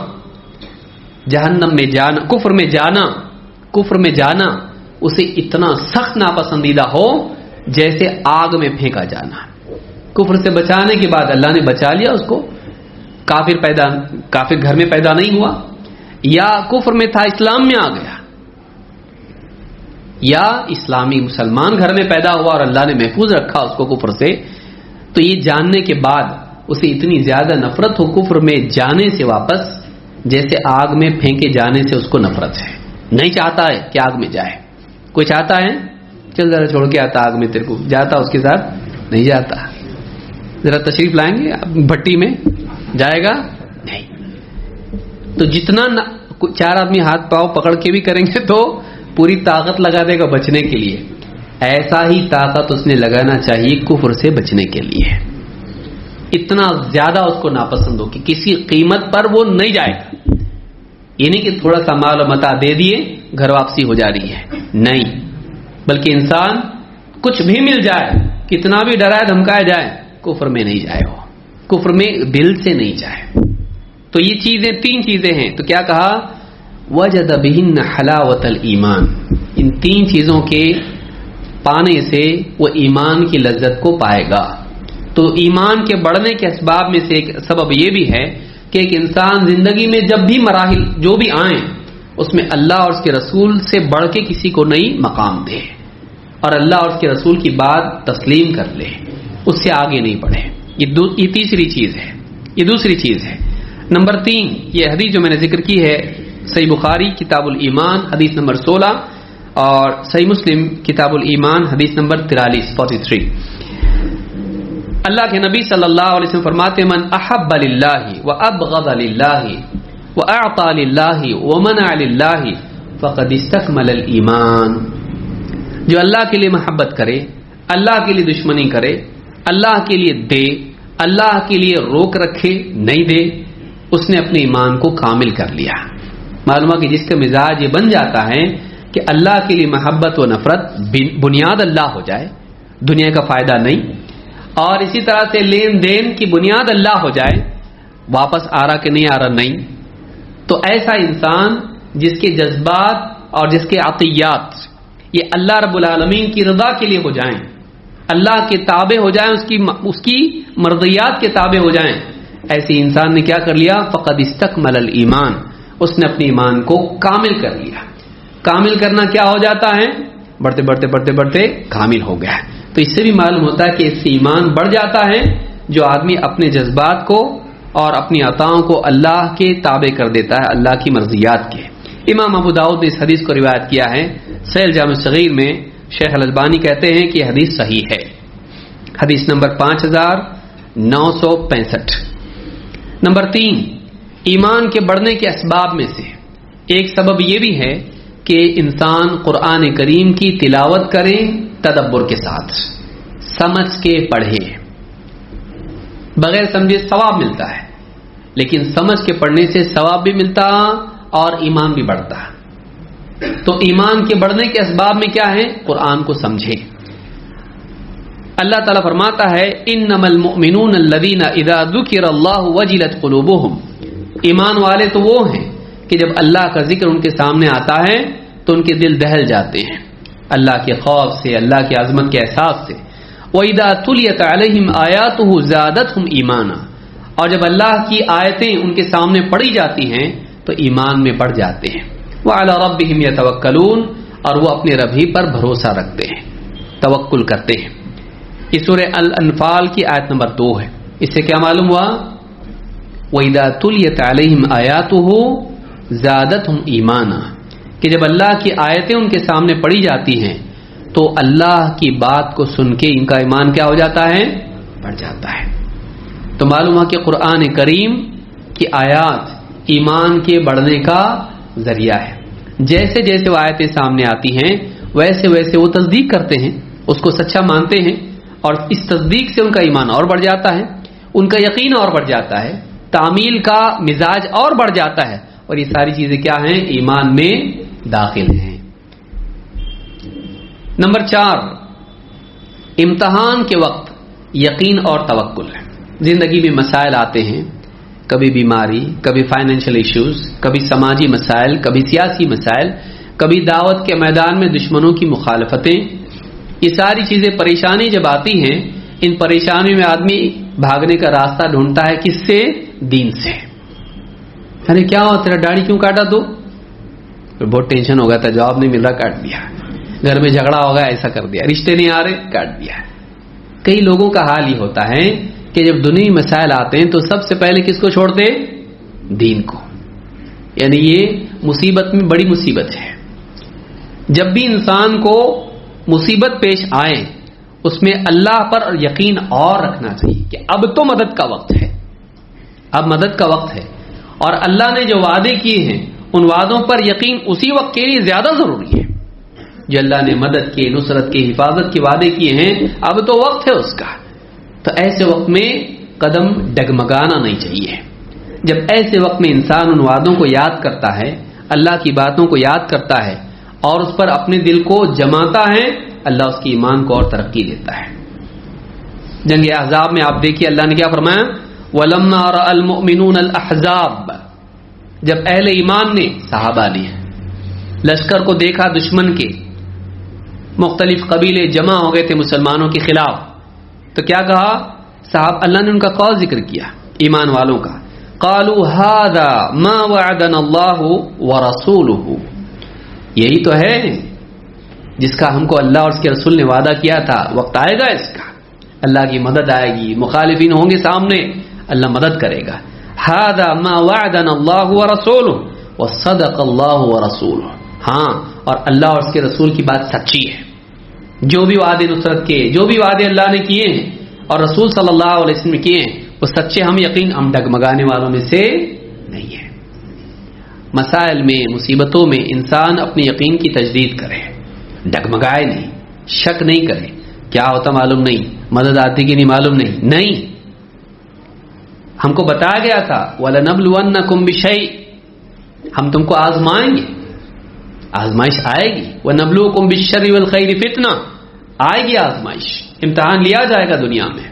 جہنم میں جانا، کفر میں جانا اسے اتنا سخت ناپسندیدہ ہو جیسے آگ میں پھینکا جانا۔ کفر سے بچانے کے بعد اللہ نے بچا لیا اس کو، کافر گھر میں پیدا نہیں ہوا، یا کفر میں تھا اسلام میں آ گیا، یا اسلامی مسلمان گھر میں پیدا ہوا اور اللہ نے محفوظ رکھا اس کو کفر سے، تو یہ جاننے کے بعد اسے اتنی زیادہ نفرت ہو کفر میں جانے سے واپس جیسے آگ میں پھینکے جانے سے اس کو نفرت ہے، نہیں چاہتا ہے کہ آگ میں جائے۔ کوئی چاہتا ہے چل ذرا چھوڑ کے آتا آگ میں تیرے کو، جاتا اس کے ساتھ؟ نہیں جاتا۔ ذرا تشریف لائیں گے بھٹی میں، جائے گا؟ نہیں۔ تو جتنا 4 آدمی ہاتھ پاؤں پکڑ کے بھی کریں گے تو پوری طاقت لگا دے گا بچنے کے لیے، ایسا ہی طاقت اس نے لگانا چاہیے کفر سے بچنے کے لیے، اتنا زیادہ اس کو ناپسند ہو کہ کسی قیمت پر وہ نہیں جائے گا۔ یہ نہیں کہ تھوڑا سا مال و متاع دے دیے گھر واپسی ہو جا رہی ہے، نہیں، بلکہ انسان کچھ بھی مل جائے، کتنا بھی ڈرائے دھمکائے جائے، کفر میں نہیں جائے، وہ کفر میں دل سے نہیں جائے۔ تو یہ چیزیں 3 چیزیں ہیں، تو کیا کہا؟ وجد بہن حلاوت الایمان، ان 3 چیزوں کے پانے سے وہ ایمان کی لذت کو پائے گا۔ تو ایمان کے بڑھنے کے اسباب میں سے ایک سبب یہ بھی ہے کہ ایک انسان زندگی میں جب بھی مراحل جو بھی آئیں اس میں اللہ اور اس کے رسول سے بڑھ کے کسی کو نہیں مقام دے، اور اللہ اور اس کے رسول کی بات تسلیم کر لے، اس سے آگے نہیں بڑھے۔ یہ تیسری چیز ہے، یہ دوسری چیز ہے۔ نمبر 3، یہ حدیث جو میں نے ذکر کی ہے صحیح بخاری کتاب الایمان حدیث نمبر 16 اور صحیح مسلم کتاب الایمان حدیث نمبر 43 اللہ کے نبی صلی اللہ علیہ وسلم فرماتے من احب للہ وابغض للہ واعطى للہ ومنع للہ فقد استکمل الایمان، جو اللہ کے لیے محبت کرے، اللہ کے لیے دشمنی کرے، اللہ کے لیے دے، اللہ کے لیے روک رکھے نہیں دے، اس نے اپنے ایمان کو کامل کر لیا۔ معلوم ہے کہ جس کا مزاج یہ بن جاتا ہے کہ اللہ کے لیے محبت و نفرت بنیاد اللہ ہو جائے، دنیا کا فائدہ نہیں، اور اسی طرح سے لین دین کی بنیاد اللہ ہو جائے، واپس آ رہا کہ نہیں آ رہا نہیں، تو ایسا انسان جس کے جذبات اور جس کے عطیات یہ اللہ رب العالمین کی رضا کے لیے ہو جائیں، اللہ کے تابع ہو جائیں، اس کی مرضیات کے تابع ہو جائیں، ایسے انسان نے کیا کر لیا؟ فقد استکمل الایمان، اس نے اپنے ایمان کو کامل کر لیا۔ کامل کرنا کیا ہو جاتا ہے؟ بڑھتے بڑھتے بڑھتے بڑھتے کامل ہو گیا۔ تو اس سے بھی معلوم ہوتا ہے کہ اس سے ایمان بڑھ جاتا ہے جو آدمی اپنے جذبات کو اور اپنی عطاؤں کو اللہ کے تابع کر دیتا ہے، اللہ کی مرضیات کے۔ امام ابو داؤد نے اس حدیث کو روایت کیا ہے، صحیح جامع صغیر میں شیخ الالبانی کہتے ہیں کہ یہ حدیث صحیح ہے، حدیث نمبر 5965۔ نمبر 3، ایمان کے بڑھنے کے اسباب میں سے ایک سبب یہ بھی ہے کہ انسان قرآن کریم کی تلاوت کرے تدبر کے ساتھ، سمجھ کے پڑھے، بغیر سمجھے ثواب ملتا ہے، لیکن سمجھ کے پڑھنے سے ثواب بھی ملتا اور ایمان بھی بڑھتا. تو ایمان کے بڑھنے کے اسباب میں کیا ہے؟ قرآن کو سمجھے. اللہ تعالیٰ فرماتا ہے انما المؤمنون الذین اذا ذکر اللہ وجلت قلوبهم. ایمان والے تو وہ ہیں کہ جب اللہ کا ذکر ان کے سامنے آتا ہے تو ان کے دل دہل جاتے ہیں اللہ کے خوف سے، اللہ کی عظمت کے احساس سے. وَإِذَا تُلِيَتْ عَلَيْهِمْ آيَاتُهُ زَادَتْهُمْ إِيمَانًا. اور جب اللہ کی آیتیں ان کے سامنے پڑھی جاتی ہیں تو ایمان میں بڑھ جاتے ہیں. وَعَلَى رَبِّهِمْ يَتَوَكَّلُونَ. اور وہ اپنے رب ہی پر بھروسہ رکھتے ہیں، توکل کرتے ہیں. یہ سورہ الانفال کی آیت نمبر 2 ہے. اس سے کیا معلوم ہوا؟ وَإِذَا تُلِيَتْ عَلَيْهِمْ آيَاتُهُ زَادَتْهُمْ إِيمَانًا. کہ جب اللہ کی آیتیں ان کے سامنے پڑھی جاتی ہیں تو اللہ کی بات کو سن کے ان کا ایمان کیا ہو جاتا ہے؟ بڑھ جاتا ہے. تو معلوم ہے کہ قرآن کریم کی آیات ایمان کے بڑھنے کا ذریعہ ہے. جیسے جیسے وہ آیتیں سامنے آتی ہیں ویسے ویسے وہ تصدیق کرتے ہیں، اس کو سچا مانتے ہیں، اور اس تصدیق سے ان کا ایمان اور بڑھ جاتا ہے، ان کا یقین اور بڑھ جاتا ہے، تعمیل کا مزاج اور بڑھ جاتا ہے. اور یہ ساری چیزیں کیا ہیں؟ ایمان میں داخل ہیں. نمبر 4، امتحان کے وقت یقین اور توکل. زندگی میں مسائل آتے ہیں، کبھی بیماری، کبھی فائنینشیل ایشوز، کبھی سماجی مسائل، کبھی سیاسی مسائل، کبھی دعوت کے میدان میں دشمنوں کی مخالفتیں. یہ ساری چیزیں پریشانی جب آتی ہیں، ان پریشانیوں میں آدمی بھاگنے کا راستہ ڈھونڈتا ہے. کس سے؟ دین سے. ارے کیا ہوا تیرا داڑھی کیوں کاٹا تو؟ بہت ٹینشن ہو گیا تھا، جواب نہیں مل رہا، کاٹ دیا. گھر میں جھگڑا ہو گیا، ایسا کر دیا. رشتے نہیں آ رہے، کاٹ دیا. کئی لوگوں کا حال یہ ہوتا ہے کہ جب دنیاوی مسائل آتے ہیں تو سب سے پہلے کس کو چھوڑتے؟ دین کو. یعنی یہ مصیبت میں بڑی مصیبت ہے. جب بھی انسان کو مصیبت پیش آئے اس میں اللہ پر یقین اور رکھنا چاہیے کہ اب تو مدد کا وقت ہے، اب مدد کا وقت ہے. اور اللہ نے جو وعدے کیے ہیں ان وعدوں پر یقین اسی وقت کے لیے زیادہ ضروری ہے. جو اللہ نے مدد کے، نصرت کے، حفاظت کے وعدے کیے ہیں اب تو وقت ہے اس کا. تو ایسے وقت میں قدم ڈگمگانا نہیں چاہیے. جب ایسے وقت میں انسان ان وعدوں کو یاد کرتا ہے، اللہ کی باتوں کو یاد کرتا ہے اور اس پر اپنے دل کو جماتا ہے، اللہ اس کی ایمان کو اور ترقی دیتا ہے. جنگ احزاب میں آپ دیکھیے اللہ نے کیا فرمایا؟ وَلَمَّا رَأَى الْمُؤْمِنُونَ الْأَحْزَابَ. جب اہل ایمان نے، صحابہ نے لشکر کو دیکھا دشمن کے، مختلف قبیلے جمع ہو گئے تھے مسلمانوں کے خلاف، تو کیا کہا صاحب؟ اللہ نے ان کا قول ذکر کیا ایمان والوں کا. قالوا هذا ما وعدنا اللہ ورسولہ. یہی تو ہے جس کا ہم کو اللہ اور اس کے رسول نے وعدہ کیا تھا. وقت آئے گا اس کا، اللہ کی مدد آئے گی، مخالفین ہوں گے سامنے، اللہ مدد کرے گا. هذا ما وعدنا اللہ ورسولہ وصدق اللہ ورسولہ. ہاں، اور اللہ اور اس کے رسول کی بات سچی ہے. جو بھی وعدے نصرت کے، جو بھی وعدے اللہ نے کیے ہیں اور رسول صلی اللہ علیہ وسلم نے کیے ہیں وہ سچے. ہم یقین، ہم ڈگمگانے والوں میں سے نہیں ہیں. مسائل میں، مصیبتوں میں انسان اپنے یقین کی تجدید کرے، ڈگمگائے نہیں، شک نہیں کرے. کیا ہوتا معلوم نہیں، مدد آتی کہ نہیں معلوم نہیں. ہم کو بتایا گیا تھا وَلَنَبْلُوَنَّكُمْ بِشَيْءٍ. ہم تم کو آزمائیں گے، آزمائش آئے گی. وَنَبْلُوكُمْ بِالشَّرِّ وَالْخَيْرِ فِتْنَةً. آئے گی آزمائش، امتحان لیا جائے گا دنیا میں.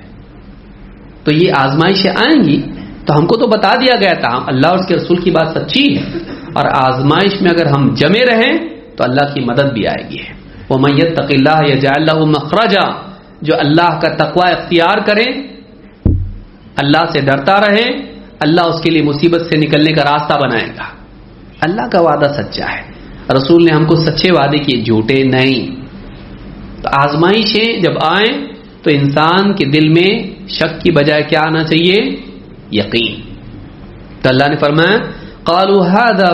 تو یہ آزمائشیں آئیں گی تو ہم کو تو بتا دیا گیا تھا، اللہ اور اس کے رسول کی بات سچی ہے. اور آزمائش میں اگر ہم جمے رہیں تو اللہ کی مدد بھی آئے گی. وَمَن يَتَّقِ اللَّهَ يَجْعَل لَّهُ مَخْرَجًا. جو اللہ کا تقوی اختیار کرے، اللہ سے ڈرتا رہے، اللہ اس کے لیے مصیبت سے نکلنے کا راستہ بنائے گا. اللہ کا وعدہ سچا ہے، رسول نے ہم کو سچے وعدے کیے، جھوٹے نہیں. تو آزمائشیں جب آئیں تو انسان کے دل میں شک کی بجائے کیا آنا چاہیے؟ یقین. تو اللہ نے فرمایا قالوا هذا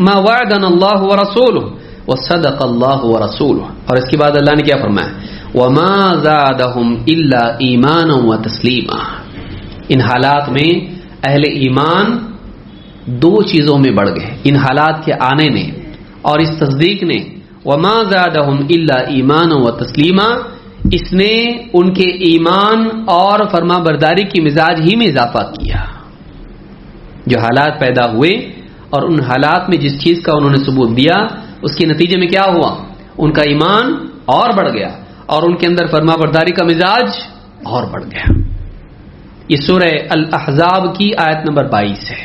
ما وعدنا اللہ ورسولہ وصدق اللہ ورسولہ. اور اس کے بعد اللہ نے کیا فرمایا؟ وما زادهم الا ایمانا وتسلیما. ان حالات میں اہل ایمان دو چیزوں میں بڑھ گئے، ان حالات کے آنے نے اور اس تصدیق نے. وما زادهم الا ایمانا وتسلیما. اس نے ان کے ایمان اور فرما برداری کی مزاج ہی میں اضافہ کیا. جو حالات پیدا ہوئے اور ان حالات میں جس چیز کا انہوں نے ثبوت دیا اس کے نتیجے میں کیا ہوا؟ ان کا ایمان اور بڑھ گیا اور ان کے اندر فرما برداری کا مزاج اور بڑھ گیا. یہ سورہ الاحزاب کی آیت نمبر 22 ہے.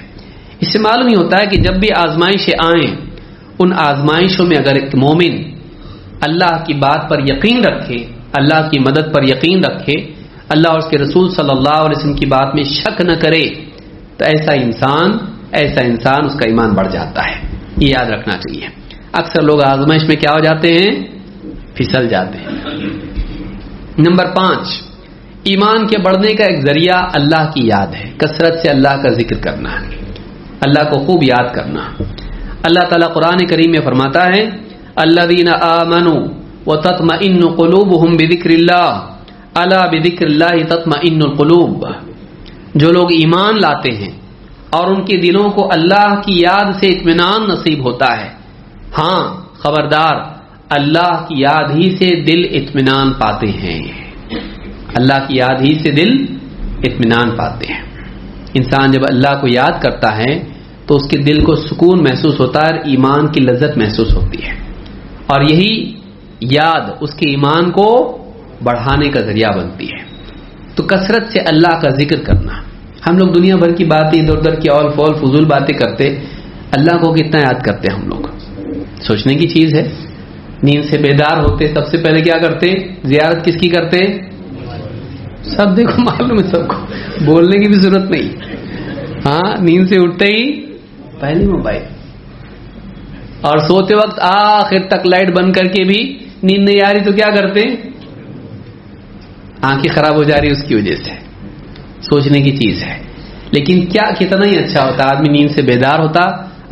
اس سے معلوم ہی ہوتا ہے کہ جب بھی آزمائشیں آئیں ان آزمائشوں میں اگر ایک مومن اللہ کی بات پر یقین رکھے، اللہ کی مدد پر یقین رکھے، اللہ اور اس کے رسول صلی اللہ علیہ وسلم کی بات میں شک نہ کرے، تو ایسا انسان اس کا ایمان بڑھ جاتا ہے. یہ یاد رکھنا چاہیے. اکثر لوگ آزمائش میں کیا ہو جاتے ہیں؟ پھسل جاتے ہیں. نمبر 5، ایمان کے بڑھنے کا ایک ذریعہ اللہ کی یاد ہے. کثرت سے اللہ کا ذکر کرنا ہے، اللہ کو خوب یاد کرنا. اللہ تعالیٰ قرآن کریم میں فرماتا ہے الذین آمنوا وتطمئن قلوبهم بذکر اللہ الا بذکر اللہ تطمئن القلوب. جو لوگ ایمان لاتے ہیں اور ان کے دلوں کو اللہ کی یاد سے اطمینان نصیب ہوتا ہے، ہاں خبردار اللہ کی یاد ہی سے دل اطمینان پاتے ہیں. اللہ کی یاد ہی سے دل اطمینان پاتے ہیں. انسان جب اللہ کو یاد کرتا ہے تو اس کے دل کو سکون محسوس ہوتا ہے، ایمان کی لذت محسوس ہوتی ہے، اور یہی یاد اس کے ایمان کو بڑھانے کا ذریعہ بنتی ہے. تو کثرت سے اللہ کا ذکر کرنا. ہم لوگ دنیا بھر کی باتیں ادھر ادھر کی اول فول فضول باتیں کرتے، اللہ کو کتنا یاد کرتے ہم لوگ؟ سوچنے کی چیز ہے. نیند سے بیدار ہوتے سب سے پہلے کیا کرتے؟ زیارت کس کی کرتے؟ سب دیکھو معلوم ہے سب کو، بولنے کی بھی ضرورت نہیں. ہاں، نیند سے اٹھتے ہی پہلی موبائل، اور سوتے وقت آخر تک لائٹ بند کر کے بھی نیند نہیں آ رہی تو کیا کرتے؟ آنکھیں خراب ہو جا رہی اس کی وجہ سے. سوچنے کی چیز ہے. لیکن کیا کتنا ہی اچھا ہوتا آدمی نیند سے بیدار ہوتا،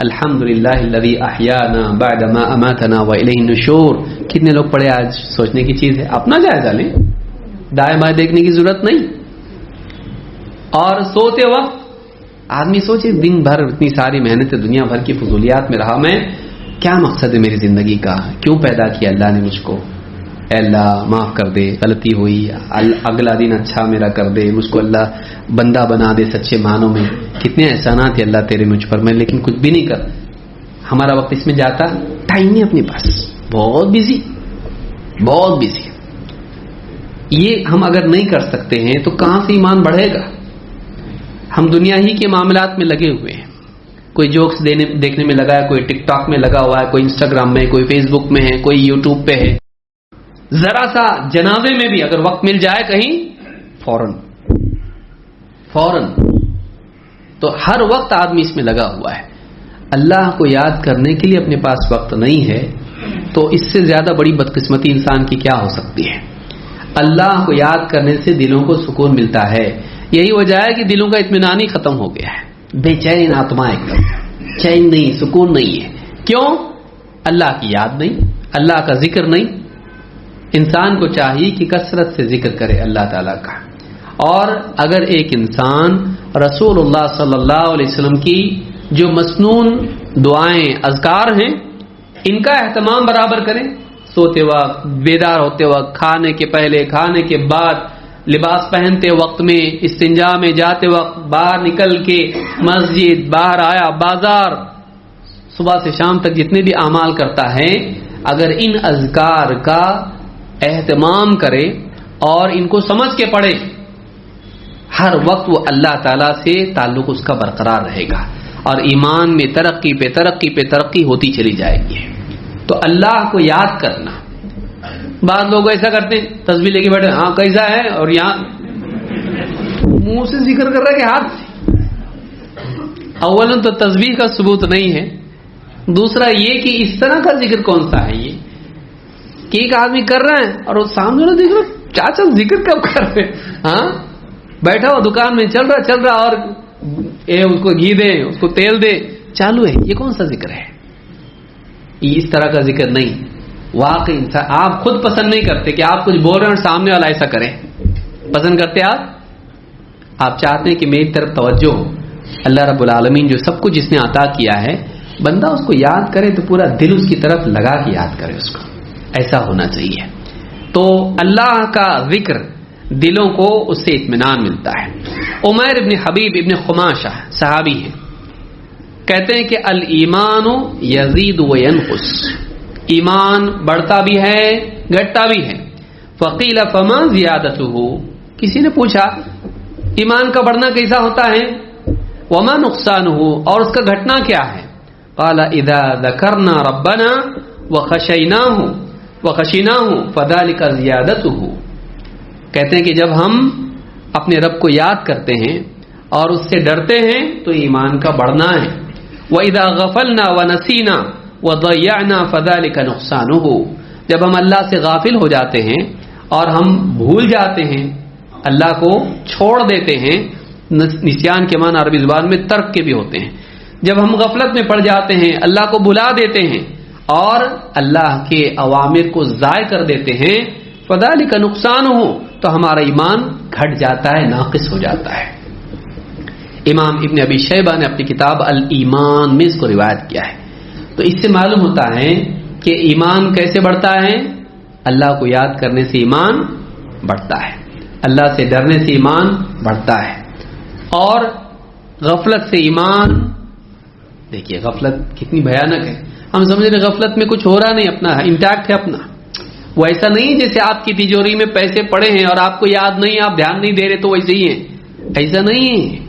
الحمدللہ الذی احیانا بعد ما اماتنا والیہ النشور. کتنے لوگ پڑھے آج؟ سوچنے کی چیز ہے. اپنا جائزہ لیں، دائیں بائیں دیکھنے کی ضرورت نہیں. اور سوتے وقت آدمی سوچے دن بھر اتنی ساری محنت دنیا بھر کی فضولیات میں رہا، میں کیا مقصد ہے میری زندگی کا؟ کیوں پیدا کیا اللہ نے مجھ کو؟ اے اللہ معاف کر دے، غلطی ہوئی، اگلا دن اچھا میرا کر دے، مجھ کو اللہ بندہ بنا دے سچے معنوں میں. کتنے احسانات ہیں اللہ تیرے مجھ پر، میں لیکن کچھ بھی نہیں کر. ہمارا وقت اس میں جاتا، ٹائم نہیں اپنے پاس، بہت بزی. یہ ہم اگر نہیں کر سکتے ہیں تو کہاں سے ایمان بڑھے گا؟ ہم دنیا ہی کے معاملات میں لگے ہوئے ہیں. کوئی جوکس دیکھنے میں لگا ہے، کوئی ٹک ٹاک میں لگا ہوا ہے، کوئی انسٹاگرام میں، کوئی فیس بک میں ہے، کوئی یوٹیوب پہ ہے. ذرا سا جنازے میں بھی اگر وقت مل جائے کہیں فوراً تو ہر وقت آدمی اس میں لگا ہوا ہے. اللہ کو یاد کرنے کے لیے اپنے پاس وقت نہیں ہے تو اس سے زیادہ بڑی بدقسمتی انسان کی کیا ہو سکتی ہے؟ اللہ کو یاد کرنے سے دلوں کو سکون ملتا ہے. یہی وجہ ہے کہ دلوں کا اطمینان ہی ختم ہو گیا ہے. بے چین آتما، ایک دم چین نہیں، سکون نہیں ہے. کیوں؟ اللہ کی یاد نہیں، اللہ کا ذکر نہیں. انسان کو چاہیے کہ کثرت سے ذکر کرے اللہ تعالیٰ کا. اور اگر ایک انسان رسول اللہ صلی اللہ علیہ وسلم کی جو مسنون دعائیں اذکار ہیں ان کا اہتمام برابر کریں، سوتے وقت، بیدار ہوتے وقت، کھانے کے پہلے، کھانے کے بعد، لباس پہنتے وقت میں، استنجا میں جاتے وقت، باہر نکل کے مسجد، باہر آیا بازار، صبح سے شام تک جتنے بھی اعمال کرتا ہے، اگر ان اذکار کا اہتمام کرے اور ان کو سمجھ کے پڑھے، ہر وقت وہ اللہ تعالیٰ سے تعلق اس کا برقرار رہے گا اور ایمان میں ترقی پہ ترقی پہ ترقی ہوتی چلی جائے گی. تو اللہ کو یاد کرنا. بعض لوگ ایسا کرتے ہیں، تسبیح لے کے بیٹھے، ہاں کیسا ہے، اور یہاں منہ سے ذکر کر رہا ہے کہ ہاتھ سے. اولاً تو تسبیح کا ثبوت نہیں ہے. دوسرا یہ کہ اس طرح کا ذکر کون سا ہے یہ کہ ایک آدمی کر رہا ہے اور وہ سامنے والا دیکھ رہا، چاچا ذکر کب کر رہے؟ ہاں بیٹھا ہوا دکان میں چل رہا اور اس کو گھی دے، اس کو تیل دے، چالو ہے. یہ کون سا ذکر ہے؟ یہ اس طرح کا ذکر نہیں. واقعی انسان آپ خود پسند نہیں کرتے کہ آپ کچھ بول رہے ہیں اور سامنے والا ایسا کرے. پسند کرتے آپ چاہتے ہیں کہ میری طرف توجہ ہو. اللہ رب العالمین جو سب کچھ جس نے عطا کیا ہے، بندہ اس کو یاد کرے تو پورا دل اس کی طرف لگا کے یاد کرے. اس کو ایسا ہونا چاہیے. تو اللہ کا ذکر دلوں کو اس سے اطمینان ملتا ہے. عمیر ابن حبیب ابن خماشہ صحابی ہیں، کہتے ہیں کہ الایمان یزید و ینقص، ایمان بڑھتا بھی ہے گھٹتا بھی ہے. فقیل فما زیادتہ، کسی نے پوچھا ایمان کا بڑھنا کیسا ہوتا ہے؟ وما نقصانہ، اور اس کا گھٹنا کیا ہے؟ قال اذا ذکرنا ربنا وخشیناہ فذلک زیادتہ، کہتے ہیں کہ جب ہم اپنے رب کو یاد کرتے ہیں اور اس سے ڈرتے ہیں تو ایمان کا بڑھنا ہے. وَإِذَا غَفَلْنَا وَنَسِينَا وَضَيَّعْنَا فَذَلِكَ نُقْصَانُهُ، جب ہم اللہ سے غافل ہو جاتے ہیں اور ہم بھول جاتے ہیں، اللہ کو چھوڑ دیتے ہیں. نسیان کے معنی عربی زبان میں ترک کے بھی ہوتے ہیں. جب ہم غفلت میں پڑ جاتے ہیں، اللہ کو بھلا دیتے ہیں اور اللہ کے اوامر کو ضائع کر دیتے ہیں، فَذَلِكَ نُقْصَانُهُ، تو ہمارا ایمان گھٹ جاتا ہے، ناقص ہو جاتا ہے. امام ابن ابی شیبہ نے اپنی کتاب الایمان میں اس کو روایت کیا ہے. تو اس سے معلوم ہوتا ہے کہ ایمان کیسے بڑھتا ہے؟ اللہ کو یاد کرنے سے ایمان بڑھتا ہے، اللہ سے ڈرنے سے ایمان بڑھتا ہے. اور غفلت سے ایمان، دیکھیے غفلت کتنی بھیانک ہے. ہم سمجھ رہے غفلت میں کچھ ہو رہا نہیں، اپنا انٹیکٹ ہے اپنا. وہ ایسا نہیں جیسے آپ کی تجوری میں پیسے پڑے ہیں اور آپ کو یاد نہیں، آپ دھیان نہیں دے رہے تو ویسے ہی ہیں. ایسا نہیں ہے،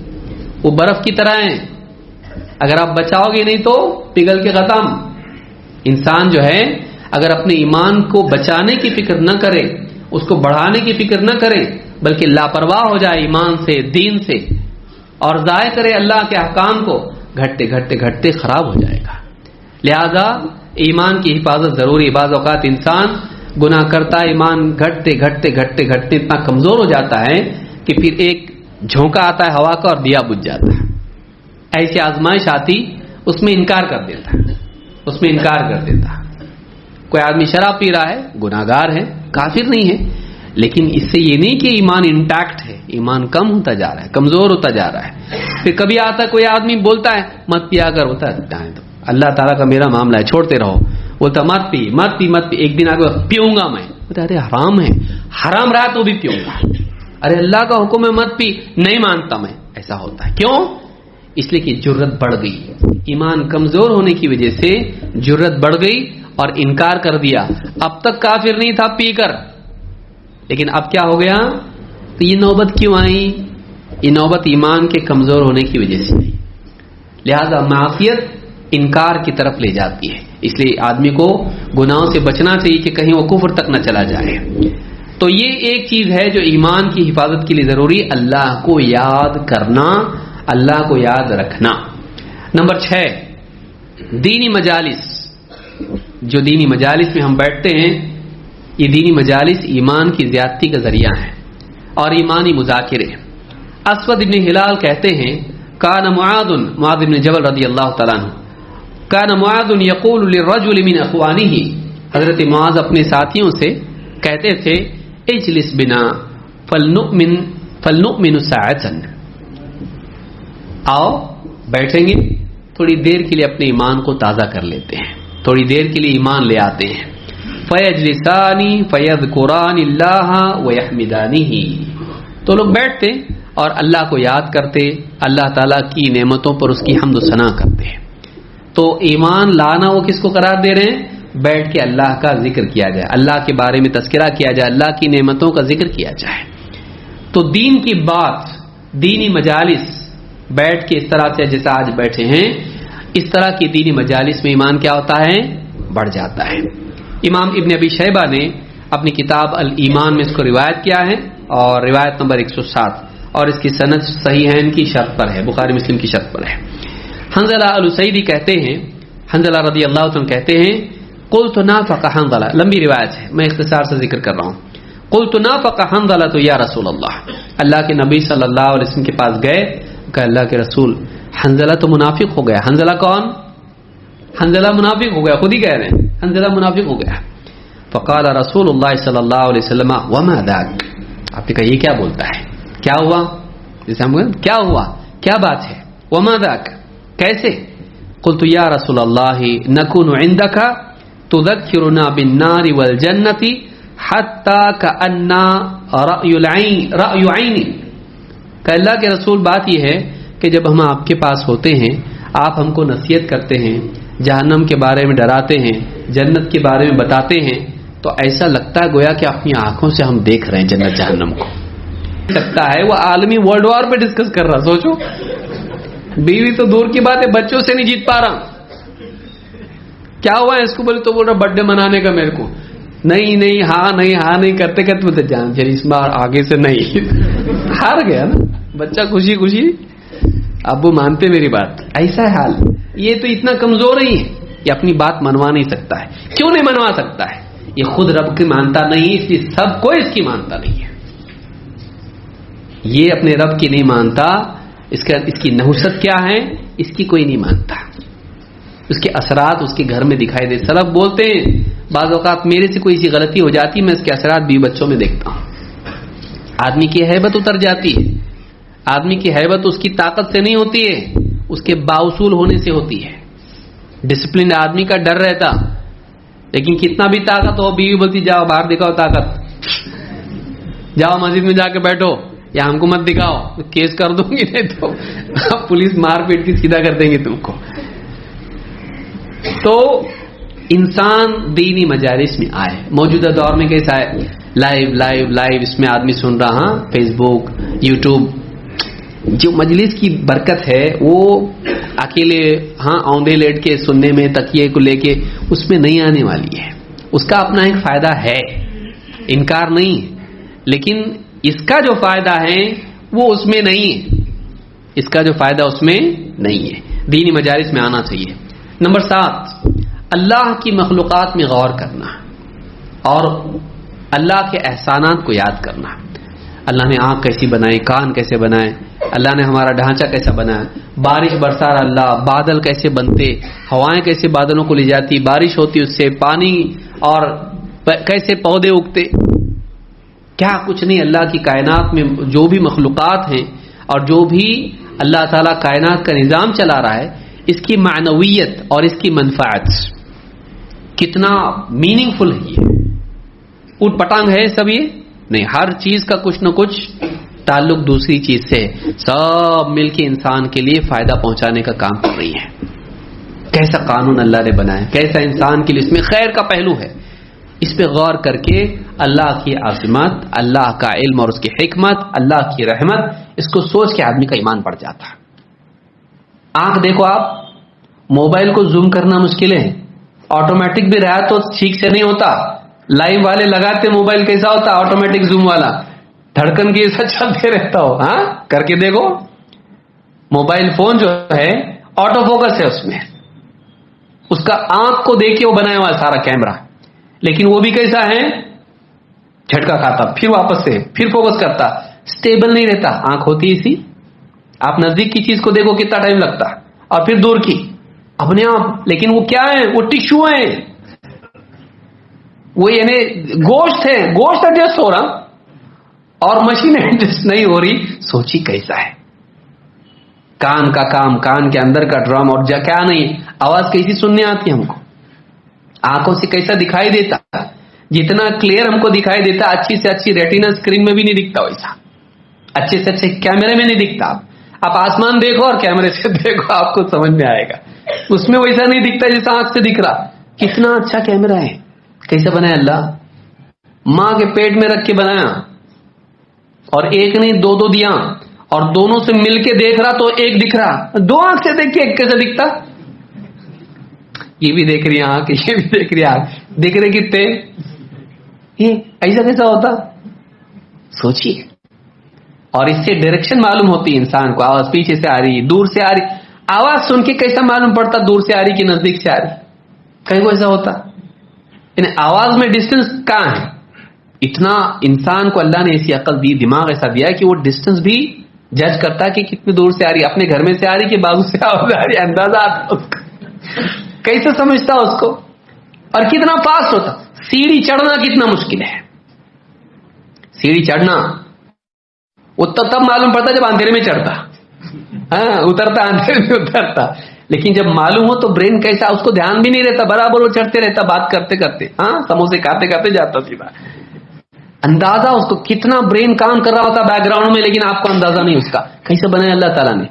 وہ برف کی طرح ہیں، اگر آپ بچاؤ گے نہیں تو پگھل کے ختم. انسان جو ہے اگر اپنے ایمان کو بچانے کی فکر نہ کرے، اس کو بڑھانے کی فکر نہ کرے، بلکہ لاپرواہ ہو جائے ایمان سے، دین سے، اور ضائع کرے اللہ کے احکام کو، گھٹتے گھٹتے گھٹتے خراب ہو جائے گا. لہذا ایمان کی حفاظت ضروری. بعض اوقات انسان گناہ کرتا ہے، ایمان گھٹتے گھٹتے گھٹتے گھٹتے اتنا کمزور ہو جاتا ہے کہ پھر ایک جھونکا آتا ہے ہوا کا اور دیا بجھ جاتا ہے. ایسی آزمائش آتی، اس میں انکار کر دیتا ہے، اس میں انکار کر دیتا. کوئی آدمی شراب پی رہا ہے، گناہگار ہے، کافر نہیں ہے، لیکن اس سے یہ نہیں کہ ایمان انٹیکٹ ہے، ایمان کم ہوتا جا رہا ہے، کمزور ہوتا جا رہا ہے. پھر کبھی آتا ہے کوئی آدمی بولتا ہے مت پیا کر، ہوتا ہے اللہ تعالیٰ کا میرا معاملہ ہے چھوڑتے رہو، بولتا مت پی مت پی مت پی. ایک دن آگے پیوں گا میں، بولتا ارے حرام ہے، حرام رہا تو بھی پیوں گا. ارے اللہ کا حکم ہے مت پی، نہیں مانتا میں. ایسا ہوتا ہے کیوں؟ اس لیے کہ جرت بڑھ گئی، ایمان کمزور ہونے کی وجہ سے جرت بڑھ گئی اور انکار کر دیا. اب تک کافر نہیں تھا پی کر، لیکن اب کیا ہو گیا؟ تو یہ نوبت کیوں آئی؟ یہ نوبت ایمان کے کمزور ہونے کی وجہ سے نہیں. لہذا معصیت انکار کی طرف لے جاتی ہے. اس لیے آدمی کو گناہوں سے بچنا چاہیے کہ کہیں وہ کفر تک نہ چلا جائے. تو یہ ایک چیز ہے جو ایمان کی حفاظت کے لیے ضروری، اللہ کو یاد کرنا، اللہ کو یاد رکھنا. نمبر 6، دینی مجالس. جو دینی مجالس میں ہم بیٹھتے ہیں، یہ دینی مجالس ایمان کی زیادتی کا ذریعہ ہیں اور ایمانی مذاکرے. اسود بن ہلال کہتے ہیں کان معاذ بن جبل رضی اللہ تعالیٰ عنہ، کان معاذ یقول للرجل من اخوانه، حضرت معاذ اپنے ساتھیوں سے کہتے تھے اجلس بنا فلنؤمن ساعة، آؤ بیٹھیں گے تھوڑی دیر کے لیے اپنے ایمان کو تازہ کر لیتے ہیں، تھوڑی دیر کے لیے ایمان لے آتے ہیں. فیجلسان فیذکران اللہ ویحمدانہ، تو لوگ بیٹھتے اور اللہ کو یاد کرتے، اللہ تعالیٰ کی نعمتوں پر اس کی حمد و ثنا کرتے ہیں. تو ایمان لانا وہ کس کو قرار دے رہے ہیں؟ بیٹھ کے اللہ کا ذکر کیا جائے، اللہ کے بارے میں تذکرہ کیا جائے، اللہ کی نعمتوں کا ذکر کیا جائے. تو دین کی بات، دینی مجالس بیٹھ کے اس طرح سے جیسا آج بیٹھے ہیں، اس طرح کی دینی مجالس میں ایمان کیا ہوتا ہے؟ بڑھ جاتا ہے. امام ابن ابی شیبہ نے اپنی کتاب الایمان میں اس کو روایت کیا ہے، اور روایت نمبر 107، اور اس کی سند صحیحین کی شرط پر ہے، بخاری مسلم کی شرط پر ہے. حنظلہ الاسیدی کہتے ہیں، حنظلہ رضی اللہ عنہ کہتے ہیں قلت نافق حنظلہ، لمبی روایت ہے میں اختصار سے ذکر کر رہا ہوں. قلت نافق حنظلہ تو یا رسول اللہ، اللہ کے نبی صلی اللہ علیہ وسلم کے پاس گئے کہ اللہ کے رسول حنظلہ تو منافق ہو گیا. حنظلہ کون؟ حنظلہ منافق ہو گیا، خود ہی کہہ رہے ہیں حنظلہ منافق ہو گیا. فقال رسول اللہ صلی اللہ علیہ وسلم وما ذاک، آپ نے کہا یہ کیا بولتا ہے، کیا ہوا؟ جیسے ہم کہتے کیا ہوا، کیا بات ہے؟ وما ذاک، کیسے؟ قلت یا رسول اللہ نکون عندک تذکرنا بالنار والجنة حتی کأنا رأی عین، کہ اللہ کے رسول بات یہ ہے کہ جب ہم آپ کے پاس ہوتے ہیں، آپ ہم کو نصیحت کرتے ہیں، جہنم کے بارے میں ڈراتے ہیں، جنت کے بارے میں بتاتے ہیں، تو ایسا لگتا ہے گویا کہ اپنی آنکھوں سے ہم دیکھ رہے ہیں جنت جہنم کو. لگتا ہے وہ عالمی ورلڈ وار پہ ڈسکس کر رہا. سوچو، بیوی تو دور کی بات ہے، بچوں سے نہیں جیت پا رہا. کیا ہوا ہے اس کو؟ بولے تو بول رہا برتھ ڈے منانے کا میرے کو. نہیں ہاں نہیں کرتے کرتے جان چلی اس بار آگے سے نہیں. ہار گیا نا بچہ، خوشی خوشی ابو مانتے میری بات. ایسا ہے حال. یہ تو اتنا کمزور ہی ہے، یہ اپنی بات منوا نہیں سکتا ہے. کیوں نہیں منوا سکتا ہے؟ یہ خود رب کی مانتا نہیں، اس لیے سب کو اس کی مانتا نہیں ہے. یہ اپنے رب کی نہیں مانتا. اس کی نحوست کیا ہے؟ اس کی کوئی نہیں مانتا. اس کے اثرات اس کے گھر میں دکھائی دے. سلف بولتے ہیں بعض اوقات میرے سے کوئی سی غلطی ہو جاتی، میں اس کے اثرات بھی بچوں میں دیکھتا ہوں. آدمی کی ہیبت اتر جاتی ہے. آدمی کی ہیبت اس کی طاقت سے نہیں ہوتی ہے، اس کے باوصول ہونے سے ہوتی ہے. ڈسپلن آدمی کا ڈر رہتا، لیکن کتنا بھی طاقت ہو، بیوی بولتی جاؤ باہر دکھاؤ طاقت، جاؤ مسجد میں جا کے بیٹھو، یا ہم کو مت دکھاؤ، کیس کر دوں گی، نہیں تو پولیس مار پیٹ کی سیدھا کر دیں گے تم کو. تو انسان دینی مجالس میں آئے. موجودہ دور میں کیسا ہے؟ لائیو اس میں آدمی سن رہا. ہاں فیس بک، یوٹیوب. جو مجلس کی برکت ہے وہ اکیلے اوندے لیٹ کے سننے میں، تکیے کو لے کے، اس میں نہیں آنے والی ہے. اس کا اپنا ایک فائدہ ہے، انکار نہیں ہے، لیکن اس کا جو فائدہ ہے وہ اس میں نہیں ہے. اس کا جو فائدہ اس میں نہیں ہے. دینی مجالس میں آنا چاہیے. نمبر 7، اللہ کی مخلوقات میں غور کرنا اور اللہ کے احسانات کو یاد کرنا. اللہ نے آنکھ کیسی بنائی، کان کیسے بنائے، اللہ نے ہمارا ڈھانچہ کیسا بنایا، بارش برسا رہا اللہ، بادل کیسے بنتے، ہوائیں کیسے بادلوں کو لے جاتی، بارش ہوتی اس سے، پانی، اور کیسے پودے اگتے. کیا کچھ نہیں. اللہ کی کائنات میں جو بھی مخلوقات ہیں اور جو بھی اللہ تعالیٰ کائنات کا نظام چلا رہا ہے، اس کی معنویت اور اس کی منفعت کتنا میننگ فل ہے. یہ اوٹ پٹانگ ہے سب، یہ نہیں. ہر چیز کا کچھ نہ کچھ تعلق دوسری چیز سے. سب مل کے انسان کے لیے فائدہ پہنچانے کا کام کر رہی ہے. کیسا قانون اللہ نے بنایا، کیسا انسان کے لیے اس میں خیر کا پہلو ہے. اس پہ غور کر کے اللہ کی عظمت، اللہ کا علم اور اس کی حکمت، اللہ کی رحمت، اس کو سوچ کے آدمی کا ایمان بڑھ جاتا ہے. آنکھ دیکھو آپ، موبائل کو زوم کرنا مشکل ہے. آٹومیٹک بھی رہا تو ٹھیک سے نہیں ہوتا. لائیو والے لگاتے موبائل کیسا ہوتا، آٹومیٹک زوم والا، دھڑکن کی ایسا چلتے رہتا ہو. ہاں کر کے دیکھو. موبائل فون جو ہے آٹو فوکس ہے، اس میں اس کا آنکھ کو دیکھ کے وہ بنایا ہوا سارا کیمرہ، لیکن وہ بھی کیسا ہے، جھٹکا کھاتا، پھر واپس سے پھر فوکس کرتا، سٹیبل نہیں رہتا. آنکھ ہوتی اسی. آپ نزدیک کی چیز کو دیکھو کتنا ٹائم لگتا، اور پھر دور کی اپنے آپ. لیکن وہ کیا ہے، وہ ٹشو ہے، وہ یعنی گوشت ہے. گوشت ایڈجسٹ ہو رہا اور مشین ایڈجسٹ نہیں ہو رہی. سوچی کیسا ہے. کان کا کام، کان کے اندر کا ڈرم، اور کیا نہیں، آواز کیسی سننے آتی ہم کو، آنکھوں سے کیسا دکھائی دیتا. جتنا کلیئر ہم کو دکھائی دیتا، اچھی سے اچھی ریٹینا اسکرین میں بھی نہیں دکھتا ویسا. اچھے سے اچھے کیمرے میں نہیں دکھتا. آپ آسمان دیکھو اور کیمرے سے دیکھو، آپ کو سمجھ میں آئے گا. اس میں ویسا نہیں دکھتا جیسا آنکھ سے دکھ رہا. کتنا اچھا کیمرہ ہے. کیسا بنایا اللہ؟ ماں کے پیٹ میں رکھ کے بنایا، اور ایک نہیں دو دیا، اور دونوں سے مل کے دیکھ رہا تو ایک دکھ رہا. دو آنکھ سے دیکھ کے ایک کیسے دکھتا؟ یہ بھی دیکھ رہی آنکھ، یہ بھی دیکھ رہی آنکھ، دیکھ رہے کتنے. ایسا کیسا ہوتا؟ سوچیے. اور اس سے ڈائریکشن معلوم ہوتی ہے انسان کو. آواز پیچھے سے آ رہی، دور سے آ رہی. آواز سن کے کیسا معلوم پڑتا دور سے آ رہی کہ نزدیک سے آ رہی؟ کہیں کو ایسا ہوتا. یعنی آواز میں ڈسٹینس کہاں ہے؟ اتنا انسان کو اللہ نے ایسی عقل دی، دماغ ایسا دیا کہ وہ ڈسٹینس بھی جج کرتا کہ کتنے دور سے آ رہی. اپنے گھر میں سے آ رہی کہ بازو سے آواز آ رہی، اندازہ آتا اس کا. کیسے سمجھتا اس کو، اور کتنا فاسٹ ہوتا. سیڑھی چڑھنا کتنا مشکل ہے. سیڑھی چڑھنا وہ تب معلوم پڑتا جب اندھیرے میں چڑھتا. ہاں اترتا اندھیرے میں اترتا. لیکن جب معلوم ہو تو برین کیسا، اس کو دھیان بھی نہیں رہتا، برابر وہ چڑھتے رہتا بات کرتے کرتے. ہاں سموسے کھاتے کھاتے جاتا سیدھا. اندازہ اس کو کتنا برین کام کر رہا ہوتا بیک گراؤنڈ میں، لیکن آپ کو اندازہ نہیں اس کا کیسے بنایا اللہ تعالیٰ نے.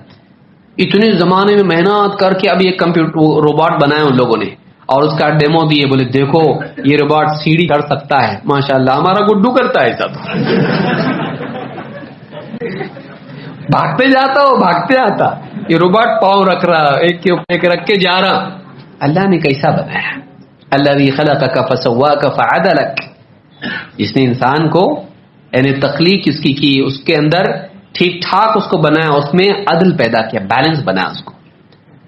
اتنے زمانے میں محنت کر کے اب یہ کمپیوٹر روبوٹ بنایا ان لوگوں نے، اور اس کا ڈیمو دیے، بولے دیکھو یہ روبوٹ سیڑھی چڑھ سکتا ہے. ماشاءاللہ ہمارا گڈو کرتا ہے سب. بھاگتے جاتا ہو بھاگتے آتا، یہ روبوٹ پاؤں رکھ رہا، ایک کے اوپر ایک رکھ کے جا رہا. اللہ نے کیسا بنایا؟ الذی خلقک فسواک فعدلک، جس نے انسان کو یعنی تخلیق اس کی اس کے اندر ٹھیک ٹھاک اس کو بنایا، اس میں عدل پیدا کیا، بیلنس بنایا اس کو.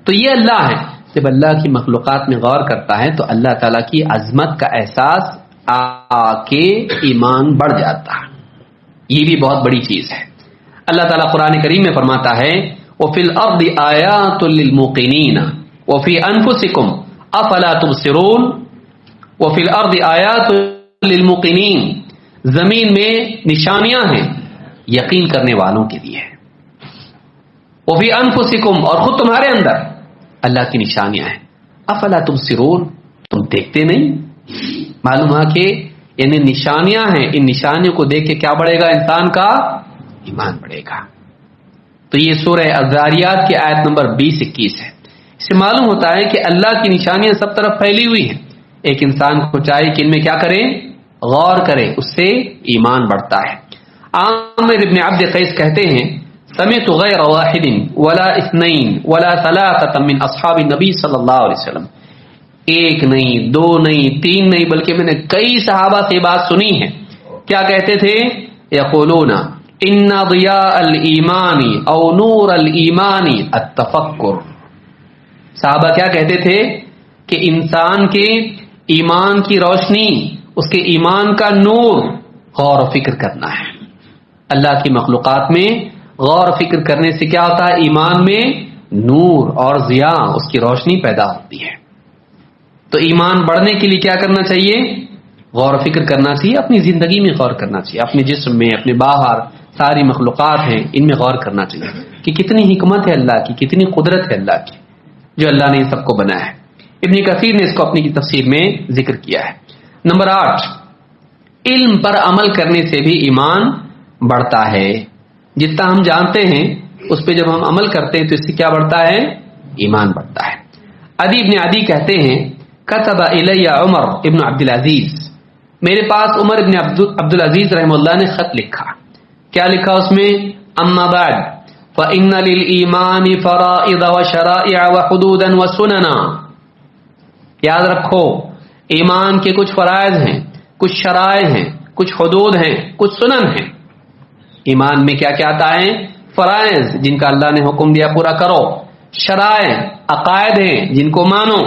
تو یہ اللہ ہے. جب اللہ کی مخلوقات میں غور کرتا ہے تو اللہ تعالیٰ کی عظمت کا احساس آ کے ایمان بڑھ جاتا ہے. یہ بھی بہت بڑی چیز ہے. اللہ تعالیٰ قرآن کریم میں فرماتا ہے وَفِي الْأَرْضِ آيَاتٌ لِّلْمُوقِنِينَ وَفِي أَنفُسِكُمْ أَفَلَا تُبْصِرُونَ. وَفِي الْأَرْضِ آيَاتٌ لِّلْمُوقِنِينَ، زمین میں نشانیاں ہیں یقین کرنے والوں کے لیے. وَفِي أَنفُسِكُمْ، اور خود تمہارے اندر اللہ کی نشانیاں ہیں. افلا تبصرون، تم دیکھتے نہیں؟ معلوم ہے کہ یعنی نشانیاں ہیں، ان نشانیوں کو دیکھ کے کیا بڑھے گا؟ انسان کا ایمان بڑھے گا. تو یہ سورہ الذاریات کی آیت نمبر 20-21 ہے. اس سے معلوم ہوتا ہے کہ اللہ کی نشانیاں سب طرف پھیلی ہوئی ہیں. ایک انسان کو چاہیے کہ ان میں کیا کرے؟ غور کرے، اس سے ایمان بڑھتا ہے. عامر ابن عبد قیس کہتے ہیں سمعت غیر واحد ولا اثنین ولا ثلاثۃ من اصحاب النبی صلی اللہ علیہ وسلم، ایک نہیں، دو نہیں، تین نہیں، بلکہ میں نے کئی صحابہ سے بات سنی ہے. کیا کہتے تھے؟ یقولون ان ضیاء الایمان او نور الایمان التفکر. صحابہ کیا کہتے تھے؟ کہ انسان کے ایمان کی روشنی، اس کے ایمان کا نور غور و فکر کرنا ہے. اللہ کی مخلوقات میں غور و فکر کرنے سے کیا ہوتا ہے؟ ایمان میں نور اور ضیاء، اس کی روشنی پیدا ہوتی ہے. تو ایمان بڑھنے کے لیے کیا کرنا چاہیے؟ غور و فکر کرنا چاہیے. اپنی زندگی میں غور کرنا چاہیے، اپنے جسم میں، اپنے باہر ساری مخلوقات ہیں ان میں غور کرنا چاہیے کہ کتنی حکمت ہے اللہ کی، کتنی قدرت ہے اللہ کی، جو اللہ نے سب کو بنایا ہے. ابن کثیر نے اس کو اپنی تفسیر میں ذکر کیا ہے. نمبر 8، علم پر عمل کرنے سے بھی ایمان بڑھتا ہے. جتنا ہم جانتے ہیں اس پہ جب ہم عمل کرتے ہیں تو اس سے کیا بڑھتا ہے؟ ایمان بڑھتا ہے. عدی ابن عدی کہتے ہیں کتب الی عمر ابن عبد العزیز، میرے پاس عمر ابن عبد العزیز رحمہ اللہ نے خط لکھا. کیا لکھا اس میں؟ اما بعد فإن للإيمان فرائض وشرائع وحدودا وسننا. یاد رکھو ایمان کے کچھ فرائض ہیں، کچھ شرائع ہیں، کچھ حدود ہیں، کچھ سنن ہیں. ایمان میں کیا کیا آتا ہے؟ فرائض جن کا اللہ نے حکم دیا پورا کرو، شرائع عقائد ہیں جن کو مانو،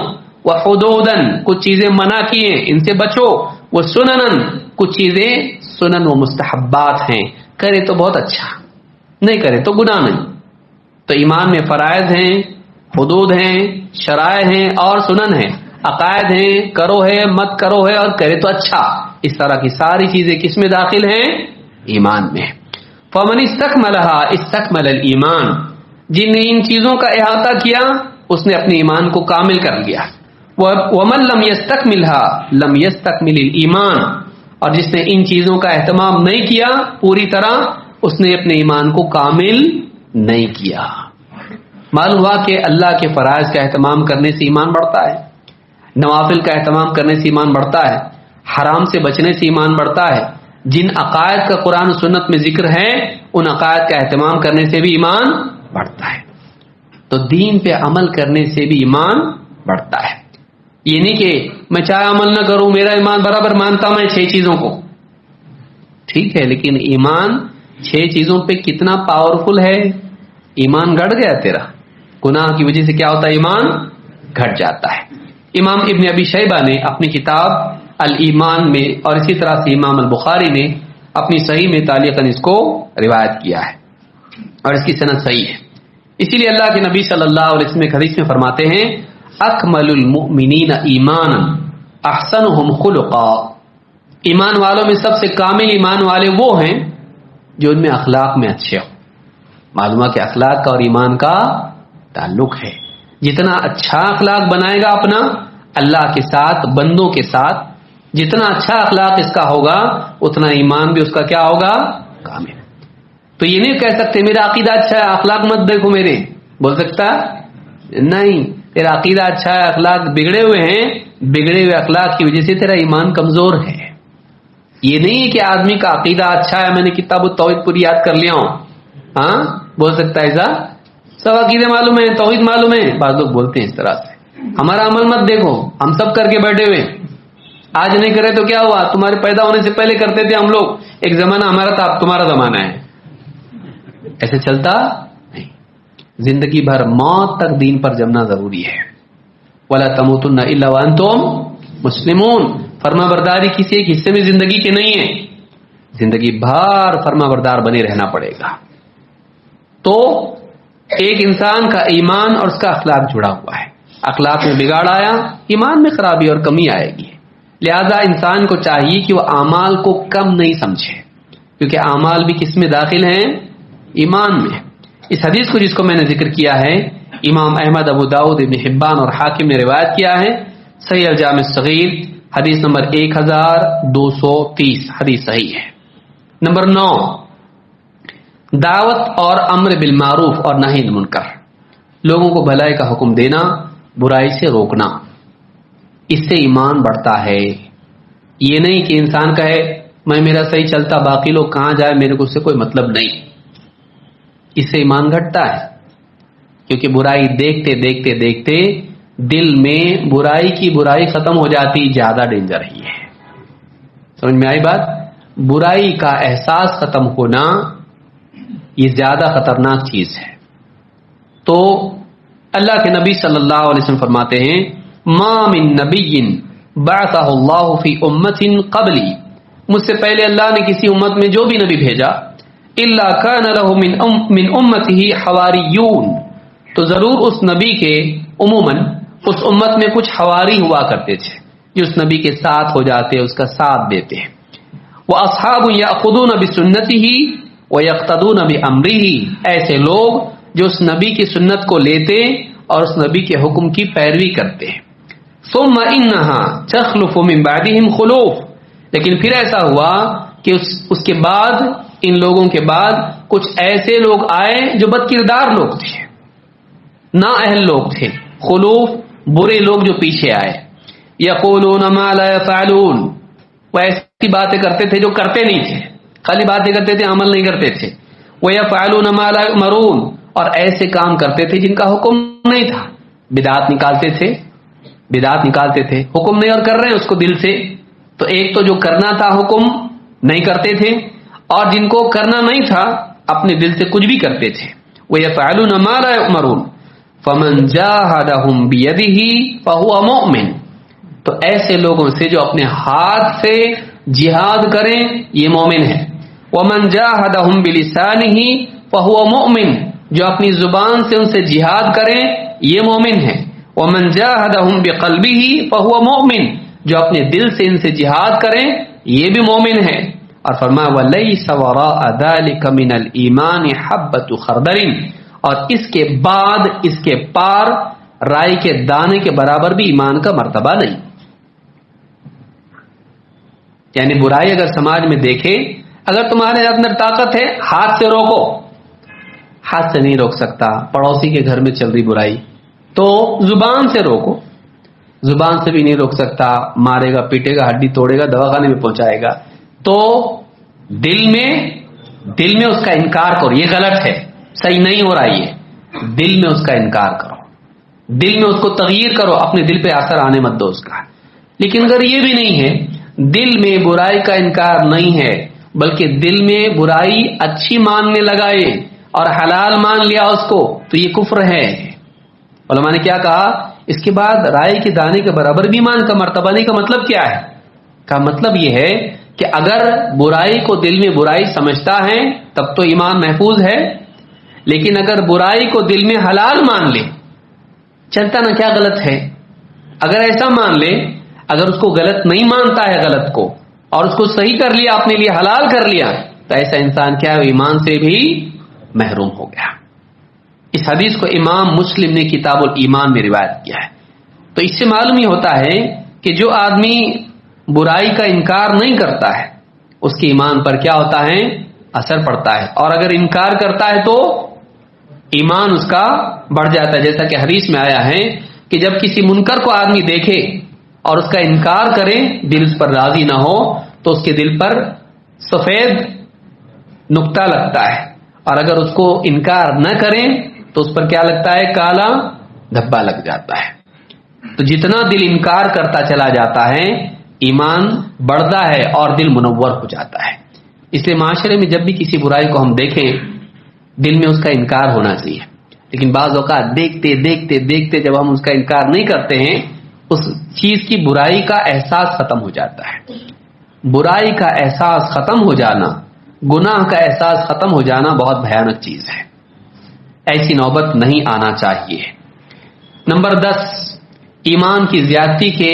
وحدودن کچھ چیزیں منع کی ہیں ان سے بچو، وہ سننن کچھ چیزیں سنن و مستحبات ہیں، کرے تو بہت اچھا، نہیں کرے تو گناہ نہیں. تو ایمان میں فرائض ہیں، حدود ہیں، شرائع ہیں اور سنن ہیں، عقائد ہیں، کرو ہے مت کرو ہے اور کرے تو اچھا. اس طرح کی ساری چیزیں کس میں داخل ہیں؟ ایمان میں. فمن استکملها استکمل الایمان، جن نے ان چیزوں کا احاطہ کیا اس نے اپنے ایمان کو کامل کر لیا. ومن لم يستکملها لم يستکمل الایمان، اور جس نے ان چیزوں کا اہتمام نہیں کیا پوری طرح اس نے اپنے ایمان کو کامل نہیں کیا. معلوم ہوا کہ اللہ کے فرائض کا اہتمام کرنے سے ایمان بڑھتا ہے، نوافل کا اہتمام کرنے سے ایمان بڑھتا ہے، حرام سے بچنے سے ایمان بڑھتا ہے. جن عقائد کا قرآن و سنت میں ذکر ہے ان عقائد کا اہتمام کرنے سے بھی ایمان بڑھتا ہے. تو دین پہ عمل کرنے سے بھی ایمان بڑھتا ہے. یہ نہیں کہ میں چاہے عمل نہ کروں میرا ایمان برابر مانتا میں 6 چیزوں کو، ٹھیک ہے، لیکن ایمان 6 چیزوں پہ کتنا پاورفل ہے؟ ایمان گھٹ گیا تیرا، گناہ کی وجہ سے کیا ہوتا ہے؟ ایمان گھٹ جاتا ہے. امام ابن ابی شیبہ نے اپنی کتاب الایمان میں اور اسی طرح سے امام البخاری نے اپنی صحیح میں تعلیقاً اس کو روایت کیا ہے اور اس کی سند صحیح ہے. اسی لیے اللہ کے نبی صلی اللہ علیہ وسلم ایک حدیث میں فرماتے ہیں اکمل المؤمنین ایمانا احسنهم خلقا، ایمان والوں میں سب سے کامل ایمان والے وہ ہیں جو ان میں اخلاق میں اچھے ہوں. معلومہ کہ اخلاق کا اور ایمان کا تعلق ہے. جتنا اچھا اخلاق بنائے گا اپنا اللہ کے ساتھ، بندوں کے ساتھ، جتنا اچھا اخلاق اس کا ہوگا اتنا ایمان بھی اس کا کیا ہوگا؟ کامل. تو یہ نہیں کہہ سکتے میرا عقیدہ اچھا ہے اخلاق مت دیکھو میرے، بول سکتا نہیں. تیرا عقیدہ اچھا ہے اخلاق بگڑے ہوئے ہیں، بگڑے ہوئے اخلاق کی وجہ سے تیرا ایمان کمزور ہے. یہ نہیں کہ آدمی کا عقیدہ اچھا ہے میں نے کتاب التوحید پوری یاد کر لیا ہوں، ہاں بول سکتا ہے ایسا؟ سب عقیدے معلوم ہے، توحید معلوم ہے. بعض لوگ بولتے ہیں اس طرح سے. ہمارا عمل مت دیکھو، ہم سب کر کے بیٹھے ہوئے، آج نہیں کرے تو کیا ہوا؟ تمہارے پیدا ہونے سے پہلے کرتے تھے ہم لوگ، ایک زمانہ ہمارا تھا اب تمہارا زمانہ ہے. ایسے چلتا نہیں. زندگی بھر موت تک دین پر جمنا ضروری ہے. وَلَا تَمُوتُنَّ إِلَّا وَأَنْتُمْ مُسْلِمُونَ. فرما برداری کسی ایک حصے میں زندگی کے نہیں ہے، زندگی بھر فرما بردار بنے رہنا پڑے گا. تو ایک انسان کا ایمان اور اس کا اخلاق جڑا ہوا ہے. اخلاق میں بگاڑ آیا، ایمان میں خرابی اور کمی آئے گی. لہذا انسان کو چاہیے کہ وہ اعمال کو کم نہیں سمجھے، کیونکہ اعمال بھی کس میں داخل ہیں؟ ایمان میں. اس حدیث کو جس کو میں نے ذکر کیا ہے امام احمد، ابو داؤد، ابن حبان اور حاکم نے روایت کیا ہے. صحیح الجامع الصغیر حدیث نمبر 1230 حدیث صحیح ہے. نمبر 9، دعوت اور امر بالمعروف اور نہی عن المنکر. لوگوں کو بھلائی کا حکم دینا، برائی سے روکنا، اس سے ایمان بڑھتا ہے. یہ نہیں کہ انسان کہے میں میرا صحیح چلتا باقی لوگ کہاں جائے میرے کو اس سے کوئی مطلب نہیں. اس سے ایمان گھٹتا ہے، کیونکہ برائی دیکھتے دیکھتے دیکھتے دل میں برائی کی برائی ختم ہو جاتی، زیادہ ڈینجر ہی ہے. سمجھ میں آئی بات؟ برائی کا احساس ختم ہونا یہ زیادہ خطرناک چیز ہے. تو اللہ کے نبی صلی اللہ علیہ وسلم فرماتے ہیں ما من نبی بعثہ اللہ فی امت قبلی. مجھ سے پہلے اللہ نے کسی امت میں جو بھی نبی بھیجا الا کان لہ من امتہ حواریون، تو ضرور اس نبی کے عموماً اس امت میں کچھ حواری ہوا کرتے تھے جو اس نبی کے ساتھ ہو جاتے، اس کا ساتھ دیتے ہیں. واصحاب یاخذون بسنتہ ویقتدون بامرہ، ایسے لوگ جو اس نبی کی سنت کو لیتے اور اس نبی کے حکم کی پیروی کرتے ہیں. ثم انہا تخلف من بعدہم خلوف، لیکن پھر ایسا ہوا کہ اس کے بعد، ان لوگوں کے بعد کچھ ایسے لوگ آئے جو بد کردار لوگ تھے، نا اہل لوگ تھے. خلوف برے لوگ جو پیچھے آئے. یقولون ما لا یفعلون، وہ ایسی باتیں کرتے تھے جو کرتے نہیں تھے، خالی باتیں کرتے تھے عمل نہیں کرتے تھے. وَيَفْعَلُونَ مَا لَا يُؤْمَرُونَ، اور ایسے کام کرتے تھے جن کا حکم نہیں تھا. بدعات نکالتے تھے، حکم نہیں اور کر رہے ہیں اس کو دل سے. تو ایک تو جو کرنا تھا حکم نہیں کرتے تھے، اور جن کو کرنا نہیں تھا اپنے دل سے کچھ بھی کرتے تھے. وَيَفْعَلُونَ مَا لَا يُؤْمَرُونَ فَمَنْ جَاهَدَهُمْ بِيَدِهِ فَهُوَ مُؤْمِنٌ. تو ایسے لوگوں سے جو اپنے ہاتھ سے جہاد کریں یہ مومن ہے. وَمَنْ جَاهَدَهُمْ بِلِسَانِهِ فَهُوَ مُؤْمِنٌ، جو اپنی زبان سے ان سے جہاد کریں یہ مومن ہے. وَمَنْ جَاهَدَهُمْ بِقَلْبِهِ فَهُوَ مُؤْمِنٌ، جو اپنے دل سے ان سے جہاد کریں یہ بھی مومن ہے. اور فرمایا وَلَيْسَ وَرَاءَ ذَلِكَ مِنَ الْإِيمَانِ حَبَّةُ خَرْدَلٍ، اور اس کے بعد، اس کے پار رائی کے دانے کے برابر بھی ایمان کا مرتبہ نہیں. یعنی برائی اگر سماج میں دیکھے، اگر تمہارے اندر طاقت ہے ہاتھ سے روکو، ہاتھ سے نہیں روک سکتا، پڑوسی کے گھر میں چل رہی برائی تو زبان سے روکو، زبان سے بھی نہیں روک سکتا، مارے گا، پیٹے گا، ہڈی توڑے گا، دواخانے میں پہنچائے گا. تو دل میں اس کا انکار کرو، یہ غلط ہے، صحیح نہیں ہو رہا، یہ دل میں اس کا انکار کرو، دل میں اس کو تغیر کرو، اپنے دل پہ اثر آنے مت دو اس کا. لیکن اگر یہ بھی نہیں ہے، دل میں برائی کا انکار نہیں ہے بلکہ دل میں برائی اچھی ماننے لگائے اور حلال مان لیا اس کو، تو یہ کفر ہے. علماء نے کیا کہا اس کے بعد رائی کے دانے کے برابر بھی ایمان کا مرتبہ نہیں. کا مطلب کیا ہے؟ کا مطلب یہ ہے کہ اگر برائی کو دل میں برائی سمجھتا ہے تب تو ایمان محفوظ ہے، لیکن اگر برائی کو دل میں حلال مان لے، چلتا نا کیا غلط ہے، اگر ایسا مان لے، اگر اس کو غلط نہیں مانتا ہے غلط کو اور اس کو صحیح کر لیا، اپنے لیے حلال کر لیا، تو ایسا انسان کیا ہے، ایمان سے بھی محروم ہو گیا. اس حدیث کو امام مسلم نے کتاب الایمان میں روایت کیا ہے. تو اس سے معلوم ہی ہوتا ہے کہ جو آدمی برائی کا انکار نہیں کرتا ہے اس کے ایمان پر کیا ہوتا ہے؟ اثر پڑتا ہے. اور اگر انکار کرتا ہے تو ایمان اس کا بڑھ جاتا ہے. جیسا کہ حدیث میں آیا ہے کہ جب کسی منکر کو آدمی دیکھے اور اس کا انکار کرے، دل اس پر راضی نہ ہو، تو اس کے دل پر سفید نقطہ لگتا ہے، اور اگر اس کو انکار نہ کریں تو اس پر کیا لگتا ہے؟ کالا دھبا لگ جاتا ہے. تو جتنا دل انکار کرتا چلا جاتا ہے ایمان بڑھتا ہے اور دل منور ہو جاتا ہے. اس لیے معاشرے میں جب بھی کسی برائی کو ہم دیکھیں دل میں اس کا انکار ہونا چاہیے، لیکن بعض اوقات دیکھتے دیکھتے دیکھتے جب ہم اس کا انکار نہیں کرتے ہیں اس چیز کی برائی کا احساس ختم ہو جاتا ہے. برائی کا احساس ختم ہو جانا، گناہ کا احساس ختم ہو جانا بہت بھیانک چیز ہے. ایسی نوبت نہیں آنا چاہیے. نمبر 10، ایمان کی زیادتی کے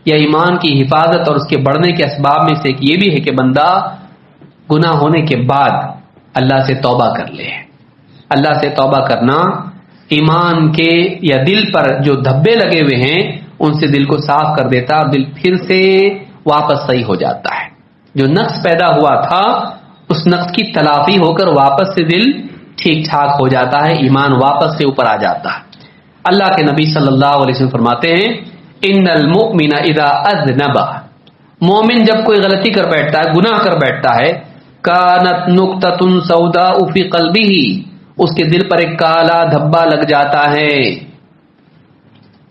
یا ایمان کی حفاظت اور اس کے بڑھنے کے اسباب میں سے ایک یہ بھی ہے کہ بندہ گناہ ہونے کے بعد اللہ سے توبہ کر لے. اللہ سے توبہ کرنا ایمان کے یا دل پر جو دھبے لگے ہوئے ہیں ان سے دل کو صاف کر دیتا ہے، دل پھر سے واپس صحیح ہو جاتا ہے. جو نقص پیدا ہوا تھا اس نقص کی تلافی ہو کر واپس سے دل ٹھیک ٹھاک ہو جاتا ہے، ایمان واپس سے اوپر آ جاتا ہے. اللہ کے نبی صلی اللہ علیہ وسلم فرماتے ہیں ان المؤمن اذا اذنب، مومن جب کوئی غلطی کر بیٹھتا ہے، گناہ کر بیٹھتا ہے، کانت نقطۃ سوداء فی قلبہ، اس کے دل پر ایک کالا دھبا لگ جاتا ہے.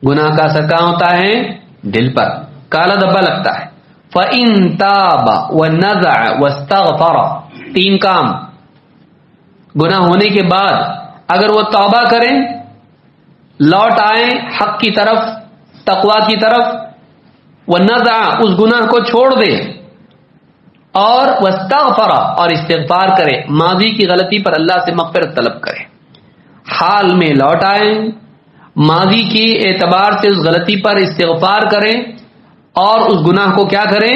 گناہ کا اثر کہاں ہوتا ہے؟ دل پر کالا دھبا لگتا ہے. فإن تاب ونزع واستغفر، 3 کام گناہ ہونے کے بعد اگر وہ توبہ کریں، لوٹ آئیں حق کی طرف، تقوی کی طرف، ونزع اس گناہ کو چھوڑ دے، اور واستغفر اور استغفار کرے، ماضی کی غلطی پر اللہ سے مغفرت طلب کرے، حال میں لوٹ آئیں، ماضی کی اعتبار سے اس غلطی پر استغفار کریں اور اس گناہ کو کیا کریں؟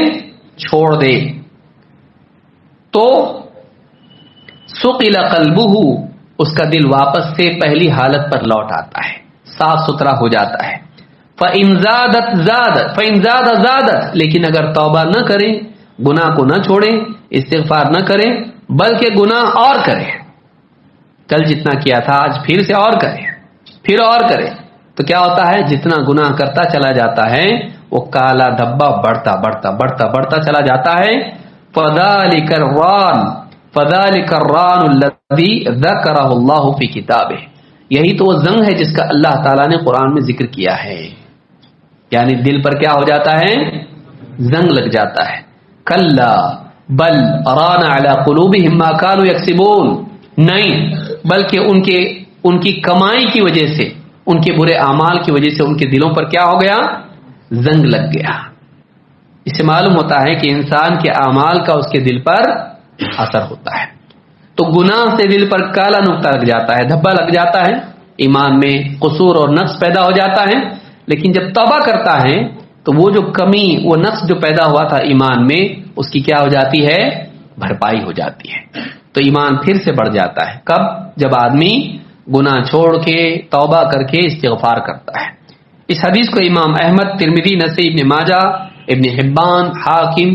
چھوڑ دے، تو سقل قلبہ، اس کا دل واپس سے پہلی حالت پر لوٹ آتا ہے، صاف ستھرا ہو جاتا ہے. فإن زاد زادت، لیکن اگر توبہ نہ کریں، گناہ کو نہ چھوڑیں، استغفار نہ کریں، بلکہ گناہ اور کریں، کل جتنا کیا تھا آج پھر سے اور کریں، پھر اور کریں، تو کیا ہوتا ہے؟ جتنا گناہ کرتا چلا جاتا ہے وہ کالا دھبا بڑھتا بڑھتا بڑھتا بڑھتا چلا جاتا ہے. فذلک الران الذی ذکرہ اللہ فی کتابہ، یہی تو وہ زنگ ہے جس کا اللہ تعالیٰ نے قرآن میں ذکر کیا ہے. یعنی دل پر کیا ہو جاتا ہے؟ زنگ لگ جاتا ہے. کلا بل ران علی قلوبہم ما کانوا یکسبون، نہیں بلکہ ان کی کمائی کی وجہ سے، ان کے برے اعمال کی وجہ سے ان کے دلوں پر کیا ہو گیا؟ زنگ لگ گیا. اس سے معلوم ہوتا ہے کہ انسان کے اعمال کا اس کے دل پر اثر ہوتا ہے. تو گناہ سے دل پر کالا نقطہ لگ جاتا ہے، دھبا لگ جاتا ہے، ایمان میں قصور اور نقص پیدا ہو جاتا ہے. لیکن جب توبہ کرتا ہے تو وہ جو کمی، وہ نقص جو پیدا ہوا تھا ایمان میں، اس کی کیا ہو جاتی ہے؟ بھرپائی ہو جاتی ہے. تو ایمان پھر سے بڑھ جاتا ہے. کب؟ جب آدمی گناہ چھوڑ کے توبہ کر کے استغفار کرتا ہے. اس حدیث کو امام احمد، ترمذی، نسائی، ابن ماجہ، ابن حبان، حاکم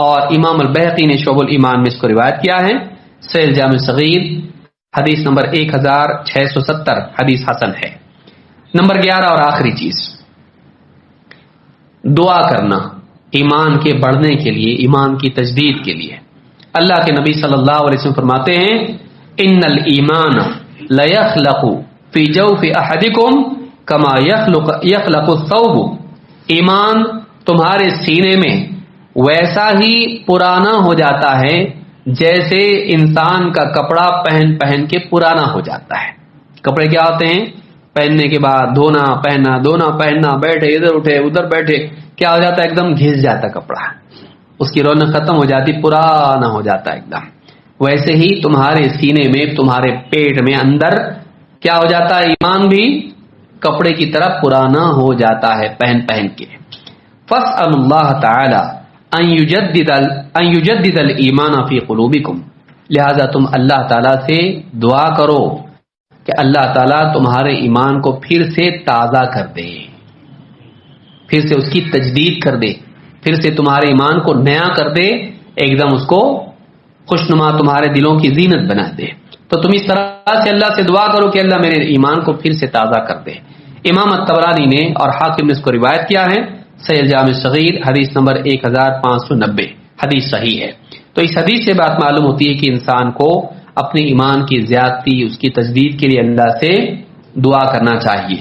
اور امام البیہقی نے شعب الایمان میں اس کو روایت کیا ہے. صحیح جامع صغیر حدیث نمبر 1670 حدیث حسن ہے. نمبر 11 اور آخری چیز، دعا کرنا ایمان کے بڑھنے کے لیے، ایمان کی تجدید کے لیے. اللہ کے نبی صلی اللہ علیہ وسلم فرماتے ہیں ان الایمان لیخلق فی جوف احدکم کما یخلق الثوب، ایمان تمہارے سینے میں ویسا ہی پرانا ہو جاتا ہے جیسے انسان کا کپڑا پہن پہن کے پرانا ہو جاتا ہے. کپڑے کیا ہوتے ہیں؟ پہننے کے بعد دھونا پہننا، دھونا پہننا، بیٹھے ادھر اٹھے ادھر بیٹھے، کیا ہو جاتا ہے؟ ایک دم گھس جاتا کپڑا، اس کی رونق ختم ہو جاتی، پرانا ہو جاتا ہے ایک دم. ویسے ہی تمہارے سینے میں، تمہارے پیٹ میں اندر کیا ہو جاتا ہے؟ ایمان بھی کپڑے کی طرح پرانا ہو جاتا ہے پہن پہن کے. فاسأل اللہ تعالی ان یجدد الایمان فی قلوبکم، لہذا تم اللہ تعالیٰ سے دعا کرو کہ اللہ تعالیٰ تمہارے ایمان کو پھر سے تازہ کر دے، پھر سے اس کی تجدید کر دے، پھر سے تمہارے ایمان کو نیا کر دے، ایک دم اس کو خوشنما تمہارے دلوں کی زینت بنا دے۔ تو تم اس طرح سے اللہ سے دعا کرو کہ اللہ میرے ایمان کو پھر سے تازہ کر دے۔ امام الطبرانی نے اور حاکم نے اس کو روایت کیا ہے، صحیح الجامع الصغیر حدیث نمبر 1590، حدیث صحیح ہے۔ تو اس حدیث سے بات معلوم ہوتی ہے کہ انسان کو اپنے ایمان کی زیادتی، اس کی تجدید کے لیے اللہ سے دعا کرنا چاہیے۔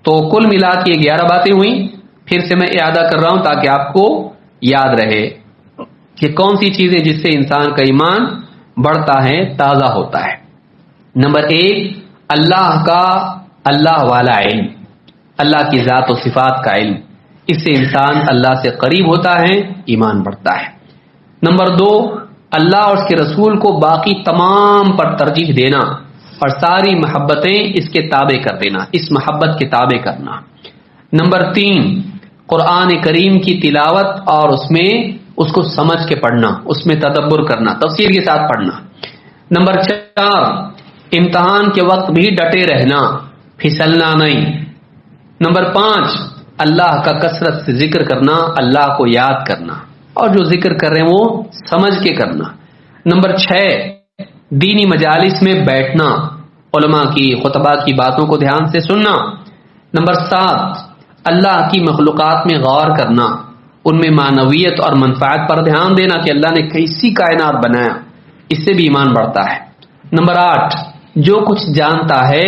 تو کل ملا کے 11 باتیں ہوئیں، پھر سے میں اعادہ کر رہا ہوں تاکہ آپ کو یاد رہے کہ کون سی چیزیں جس سے انسان کا ایمان بڑھتا ہے، تازہ ہوتا ہے۔ نمبر 1، اللہ والا علم، اللہ کی ذات و صفات کا علم، اس سے انسان اللہ سے قریب ہوتا ہے، ایمان بڑھتا ہے۔ نمبر 2، اللہ اور اس کے رسول کو باقی تمام پر ترجیح دینا اور ساری محبتیں اس کے تابع کر دینا، اس محبت کے تابع کرنا۔ نمبر 3، قرآن کریم کی تلاوت اور اس کو سمجھ کے پڑھنا، اس میں تدبر کرنا، تفسیر کے ساتھ پڑھنا۔ نمبر 4، امتحان کے وقت بھی ڈٹے رہنا، پھسلنا نہیں۔ نمبر 5، اللہ کا کثرت سے ذکر کرنا، اللہ کو یاد کرنا، اور جو ذکر کر رہے ہیں وہ سمجھ کے کرنا۔ نمبر 6، دینی مجالس میں بیٹھنا، علماء کی خطبہ کی باتوں کو دھیان سے سننا۔ نمبر 7، اللہ کی مخلوقات میں غور کرنا، ان میں معنویت اور منفعت پر دھیان دینا کہ اللہ نے کیسی کائنات بنایا، اس سے بھی ایمان بڑھتا ہے۔ نمبر 8، جو کچھ جانتا ہے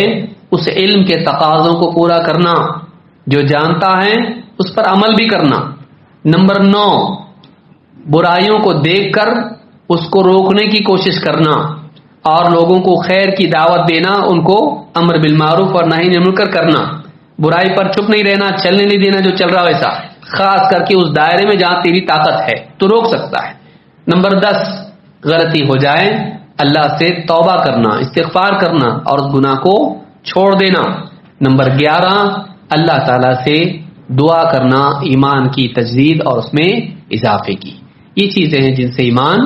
اس علم کے تقاضوں کو پورا کرنا، جو جانتا ہے اس پر عمل بھی کرنا۔ نمبر 9، برائیوں کو دیکھ کر اس کو روکنے کی کوشش کرنا اور لوگوں کو خیر کی دعوت دینا، ان کو امر بالمعروف اور نہی عن المنکر کرنا، برائی پر چپ نہیں رہنا، چلنے نہیں دینا جو چل رہا ویسا، خاص کر کے اس دائرے میں جہاں تیری طاقت ہے تو روک سکتا ہے۔ نمبر 10، غلطی ہو جائے اللہ سے توبہ کرنا، استغفار کرنا اور اس گناہ کو چھوڑ دینا۔ نمبر 11، اللہ تعالی سے دعا کرنا، ایمان کی تجدید اور اس میں اضافے کی۔ یہ چیزیں ہیں جن سے ایمان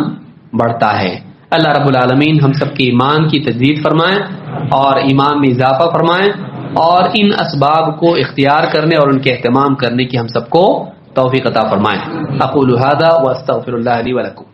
بڑھتا ہے۔ اللہ رب العالمین ہم سب کے ایمان کی تجدید فرمائیں اور ایمان میں اضافہ فرمائیں، اور ان اسباب کو اختیار کرنے اور ان کے اہتمام کرنے کی ہم سب کو توفیق عطا فرمائیں۔ اقول ھذا واستغفر اللہ لی ولکم۔